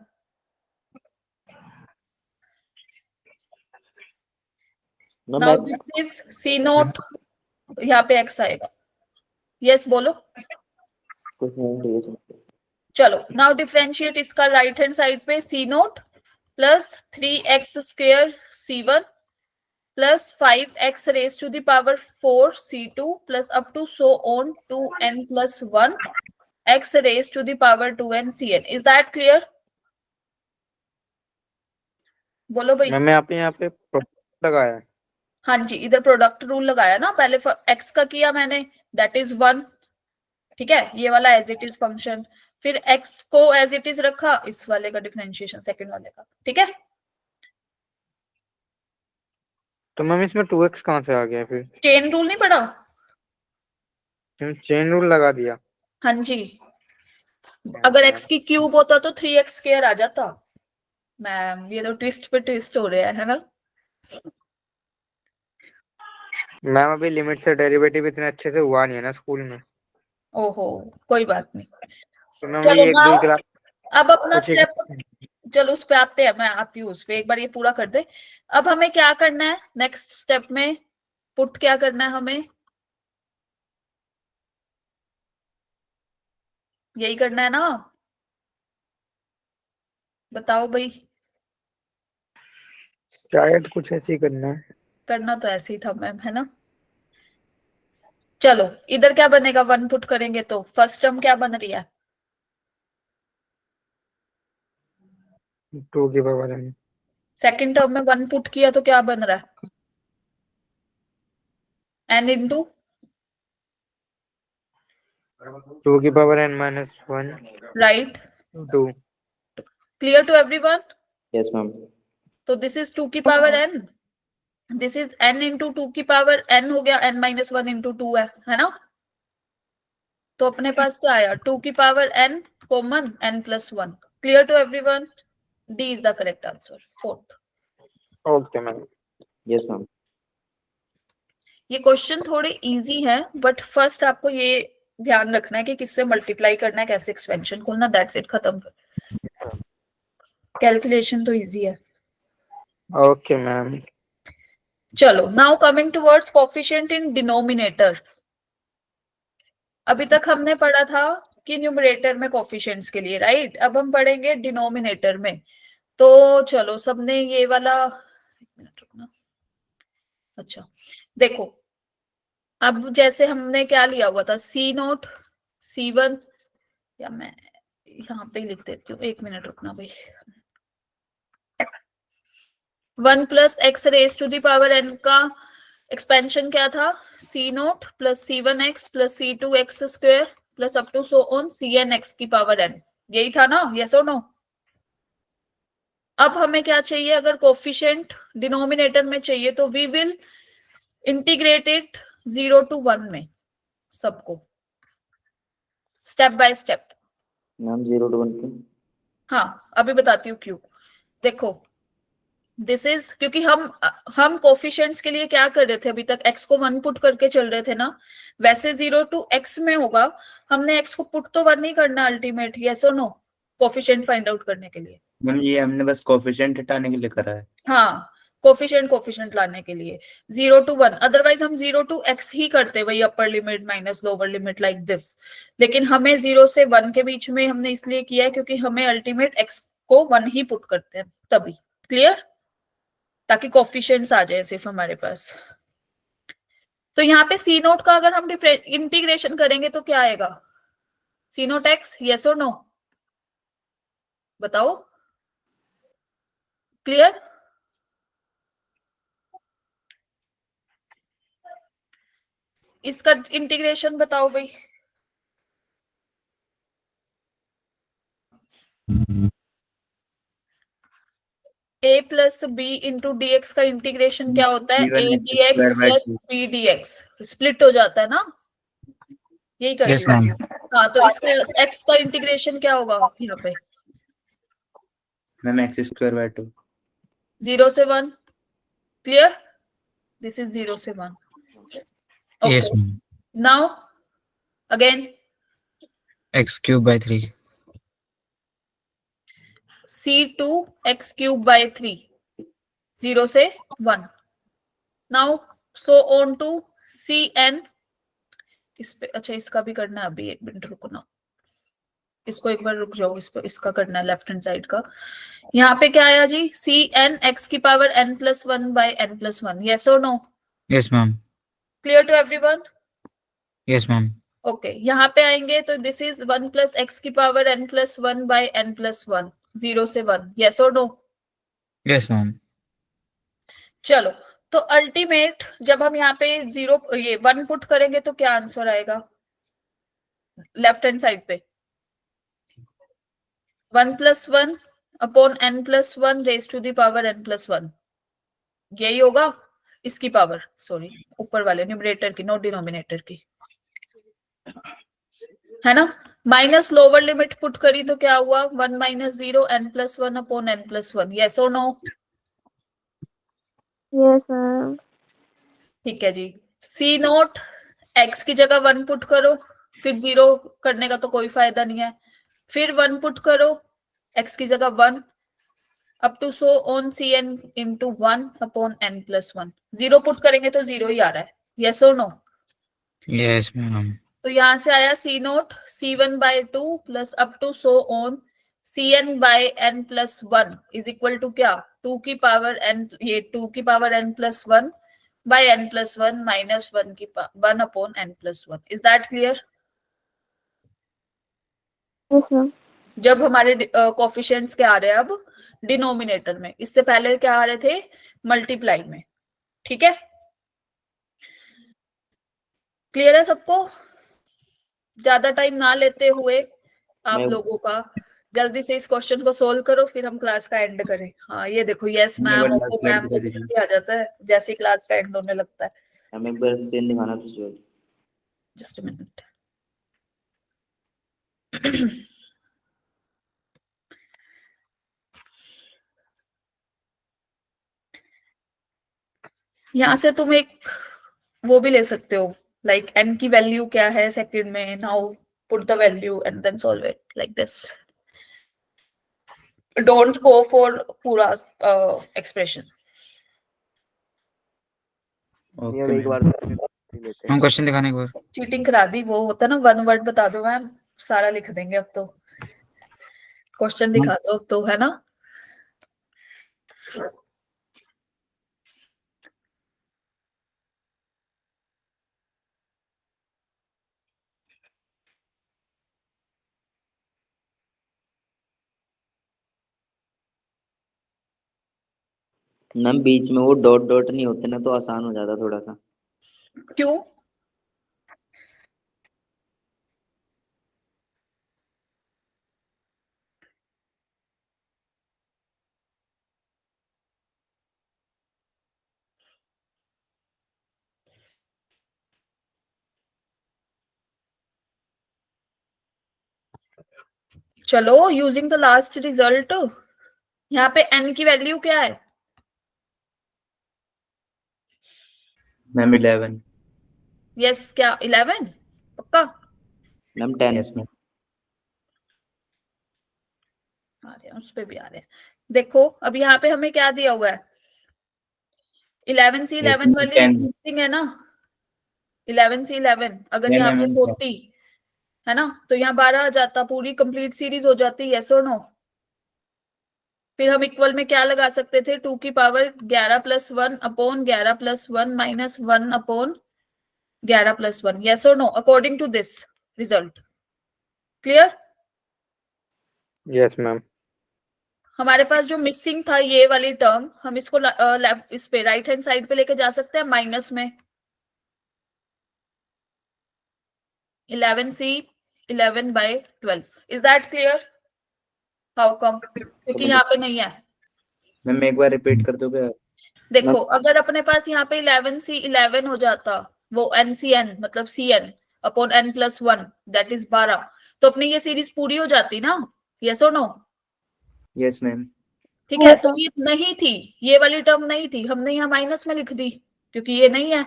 नाउ दिस इज c0, यहाँ पे x आएगा। यस बोलो। चलो, नाउ डिफरेंशिएट इसका राइट हैंड साइड पे, c0 + 3x² c1 + 5x raise to the power 4 c2 + up to so on 2n+1 x raise to the power 2n cn। Is that clear? बोलो भाई। Ma'am यहाँ पे product लगाया है। हाँ जी, इधर प्रोडक्ट रूल लगाया ना, पहले x का किया मैंने, दैट इज 1। ठीक है, ये वाला एज इट इज फंक्शन, फिर x को एज इट इज रखा, इस वाले का डिफरेंशिएशन सेकंड वाले का। ठीक है, तो मैम इसमें 2x कहाँ से आ गया फिर? चेन रूल नहीं पढ़ा? चेन रूल लगा दिया। हाँ जी, अगर x की क्यूब होता तो 3x² आ जाता। मैम ये तो ट्विस्ट पे ट्विस्ट हो रहा है ना? मैम अभी लिमिट से डेरिवेटिव इतने अच्छे से हुआ नहीं है ना स्कूल में, ओहो, कोई बात नहीं। तो मैं चलो वही एक नाउ दो क्लास अब अपना कुछ एक स्टेप, चलो उस पे आते हैं, मैं आती हूँ उस पे, एक बार ये पूरा कर दे। अब हमें क्या करना है नेक्स्ट स्टेप में, पुट क्या करना है हमें, यही करना है ना, बताओ भाई। शायद कुछ ऐसे ही करना है। करना तो ऐसे ही था मैम, है ना। चलो इधर क्या बनेगा, 1 पुट करेंगे तो फर्स्ट टर्म क्या बन रही है, 2 की पावर n, सेकंड टर्म में 1 पुट किया तो क्या बन रहा है, n इंटू 2 की power n minus 1, right, 2। Clear to everyone. Yes ma'am. तो दिस इज 2 की power n, this is n into 2 की पावर n हो गया, n माइनस 1 इंटू 2 है ना। तो अपने पास क्या आया, 2 की power n common n plus 1। Clear to everyone, D is the correct answer, fourth. Okay ma'am. Yes ma'am. ये क्वेश्चन थोड़े इजी हैं, बट फर्स्ट आपको ये ध्यान रखना है कि किससे मल्टीप्लाई करना है, कैसे एक्सपेंशन खोलना, दैट्स इट, खत्म। कैलकुलेशन तो इजी है। Okay ma'am. चलो now coming towards coefficient in denominator. अभी तक हमने पढ़ा था कि न्यूमरेटर में कोफिशिएंट्स के लिए, राइट। अब हम पढ़ेंगे डिनोमिनेटर में। तो चलो सबने ये वाला, एक मिनट रुकना, अच्छा देखो, अब जैसे हमने क्या लिया हुआ था, C0 C1, या मैं यहाँ पे ही लिख देती हूँ, एक मिनट रुकना भाई। 1 plus x raise to the power n का एक्सपेंशन क्या था, C0 plus C1x plus C2x square plus up to so on Cn x की पावर n, यही था ना, यस और नो। अब हमें क्या चाहिए, अगर कोफिशिएंट डिनोमिनेटर में चाहिए तो we will integrate it 0 to 1 में, सबको step by step. Ma'am 0 to 1 की। हाँ अभी बताती हूँ क्यों। देखो दिस इज, क्योंकि हम कोफिशिएंट्स के लिए क्या कर रहे थे, अभी तक x को 1 पुट करके चल रहे थे ना, वैसे 0 to x में होगा, हमने x को पुट तो 1 नहीं करना अल्टीमेट, यस और नो, कोफिशिएंट फाइंड आउट करने के लिए। मैम ये हमने बस कोफिशिएंट हटाने के लिए करा है। हाँ कोफिशिएंट लाने के लिए 0 to 1, अदरवाइज हम 0 to x ही करते, वही upper limit minus lower limit like this. लेकिन हमें 0 से 1 के बीच में हमने इसलिए किया है क्योंकि हमें अल्टीमेट x को 1 ही पुट करते हैं तभी। क्लियर, ताकि कोफिशिएंट्स आ जाए सिर्फ हमारे पास। तो यहाँ पे C0 का अगर हम इंटीग्रेशन करेंगे तो क्या आएगा, C0 x, यस और नो, बताओ। क्लियर, इसका इंटीग्रेशन बताओ भाई। a plus b into d x का इंटीग्रेशन क्या होता है, a d x plus b d x, split हो जाता है ना, यही कर Yes, दिया। ma'am. हाँ तो इसका x का इंटीग्रेशन क्या होगा यहाँ पे, मैम एक्स स्क्वायर बाय 2। 0 से 1। क्लियर, दिस इज 0 से 1। Yes, okay, ma'am. Now again X cube by 3. C2 x cube by 3, 0 से 1। Now so on to Cn, इस पे, अच्छा इसका भी करना है, अभी एक मिनट रुको ना, इसको एक बार रुक जाओ, इसको इसका करना है लेफ्ट हैंड साइड का। यहाँ पे क्या आया जी, Cn x की power n plus 1 by n plus 1, yes और no. Yes, ma'am. Clear to everyone, Yes, ma'am. Okay. यहाँ पे आएंगे तो दिस इज 1 प्लस एक्स की power n plus 1 by n plus 1, 0 से 1, यस और नो। Yes, ma'am. चलो तो अल्टीमेट जब हम यहाँ पे 0 ये 1 पुट करेंगे तो क्या आंसर आएगा, लेफ्ट हैंड साइड पे 1 plus 1 upon n plus 1 raise to the power n plus 1, यही होगा इसकी पावर, सॉरी ऊपर वाले न्यूमरेटर की, नॉट डिनोमिनेटर की, है ना। माइनस लोअर लिमिट पुट करी तो क्या हुआ, 1 minus 0 n plus 1 upon n plus 1, yes और नो। Yes ma'am. ठीक है जी। सी नोट एक्स की जगह 1 पुट करो, फिर 0 करने का तो कोई फायदा नहीं है, फिर 1 पुट करो, एक्स की जगह 1, up to so on C n into 1 upon n plus 1। 0 put करेंगे तो 0 ही आ रहा है, यस और नो? Yes ma'am. तो यहां से आया C naught C1/2 plus up to so on Cn/n plus 1 is equal to क्या? 2 की पावर n, ये 2 की power n plus 1 by n plus 1 minus 1 upon n plus 1। Is that clear? Yes ma'am. जब हमारे कोफिशिएंट्स क्या आ रहे हैं अब? डिनोमिनेटर में। इससे पहले क्या आ रहे थे? मल्टीप्लाई में। ठीक है, क्लियर है सबको? ज्यादा टाइम ना लेते हुए आप मैं- लोगों का जल्दी से इस क्वेश्चन को सोल्व करो, फिर हम क्लास का एंड करें। हाँ ये देखो, यस मैं ma'am, one Oppo lakh ma'am, तो दीजिए। जल्दी आ जाता है जैसे ही क्लास का एंड होने लगता है। हमें एक बार स्क्रीन दिखाना तो जस्ट अ मिनट। यहाँ से तुम एक वो भी ले सकते हो, लाइक n की वैल्यू क्या है सेकंड में, now put the value and then solve it like this. Don't go for पूरा एक्सप्रेशन। ये ओके एक बार मैम। लेते हम हैं। क्वेश्चन दिखाने एक बार। चीटिंग करा दी, वो होता ना 1 वर्ड बता दो मैम, सारा लिख देंगे अब तो। क्वेश्चन दिखा दो तो, है ना? मैम बीच में वो डॉट डॉट नहीं होते ना, तो आसान हो जाता थोड़ा सा। क्यों? चलो, यूजिंग द लास्ट रिजल्ट, यहाँ पे n की वैल्यू क्या है? मैम 11। यस, क्या 11 पक्का? मैम 10। Yes ma'am. आ रहे हैं, उस पे भी आ रहे हैं। देखो अब यहाँ पे हमें क्या दिया हुआ है? 11 से यस 11 मैम वाली 10। मिसिंग है ना? 11 से 11 अगर 10 यहाँ है पे मैम। होती, है ना, तो यहाँ 12 आ जाता, पूरी कंप्लीट सीरीज हो जाती, यस और नो? फिर हम इक्वल में क्या लगा सकते थे? 2 की power 11 plus 1 upon 11 plus 1 minus 1 upon 11 plus 1, yes और no, according to this result. Clear? Yes ma'am. हमारे पास जो मिसिंग था ये वाली टर्म, हम इसको लेफ्ट इस पे राइट हैंड साइड पे लेके जा सकते हैं माइनस में। 11c 11/12। Is that clear? How come? क्योंकि यहाँ पे नहीं है। मैम एक बार रिपीट कर दोगे? देखो अगर अपने पास यहाँ पे 11c 11 हो जाता, वो NCN मतलब CN upon n plus 1 that is 12, तो अपनी ये सीरीज पूरी हो जाती ना, यस और नो? Yes ma'am. ठीक है, Yes, तो ma'am. ये नहीं थी, ये वाली टर्म नहीं थी, हमने यहाँ माइनस में लिख दी क्योंकि ये नहीं है।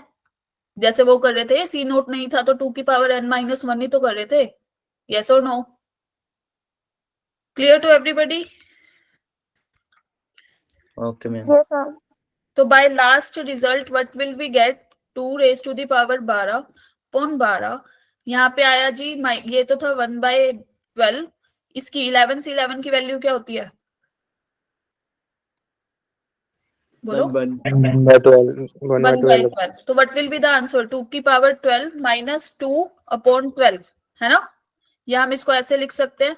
जैसे वो कर रहे थे, सी नोट नहीं था तो 2 की पावर n माइनस 1 ही तो कर रहे थे, यस और no? Clear to everybody? Okay ma'am. Yes, ma'am. तो by last result what will we get? 2 raise to the power 12 upon 12। यहाँ पे आया जी, ये तो था 1/12। इसकी 11 से 11 की वैल्यू क्या होती है? बोलो। 1/12। तो what will be the answer? 2 की पावर 12 माइनस 2 अपॉन 12, है ना? या हम इसको ऐसे लिख सकते हैं,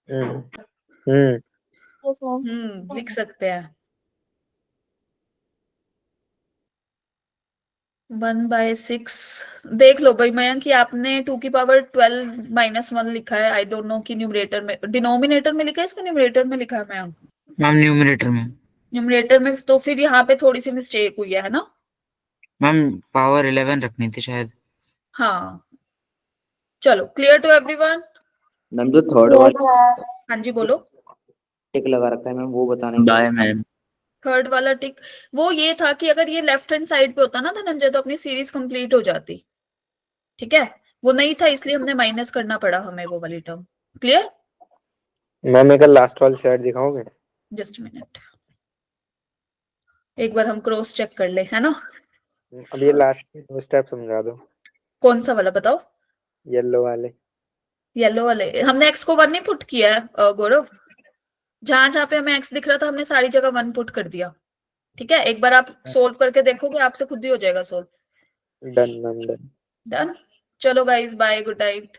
Yes, ma'am. लिख सकते हैं 1/6। देख लो भाई मयंक कि आपने 2 की पावर 12 माइनस 1 लिखा है, आई डोंट नो कि न्यूमरेटर में, डिनोमिनेटर में लिखा है इसको, न्यूमरेटर में लिखा है मयंक? मैम न्यूमरेटर में। न्यूमरेटर में, तो फिर यहाँ पे थोड़ी सी मिस्टेक हुई है ना? मैम पावर 11 रखनी थी शायद। हाँ, चलो, क्लियर टू एवरीवन? मैम जो थर्ड Yes, वाला ma'am. हाँ जी बोलो। टिक लगा रखा है मैम, वो बताने के बाय लिए। मैम। थर्ड वाला टिक वो ये था कि अगर ये लेफ्ट हैंड साइड पे होता ना धनंजय तो अपनी सीरीज कंप्लीट हो जाती। ठीक है, वो नहीं था इसलिए हमने माइनस करना पड़ा हमें वो वाली टर्म। क्लियर? मैम एक लास्ट वाली स्लाइड दिखाओगे? जस्ट मिनट, एक बार हम क्रॉस चेक कर ले, है ना? अब ये लास्ट के 2 स्टेप समझा दो। कौन सा वाला बताओ? येलो वाले। येलो वाले हमने एक्स को 1 नहीं पुट किया है गौरव, जहां जहां पे हमें एक्स दिख रहा था हमने सारी जगह 1 पुट कर दिया। ठीक है, एक बार आप सोल्व करके देखोगे आपसे खुद ही हो जाएगा solve. Done ma'am done. Done. चलो guys, bye, good night.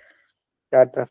Tata.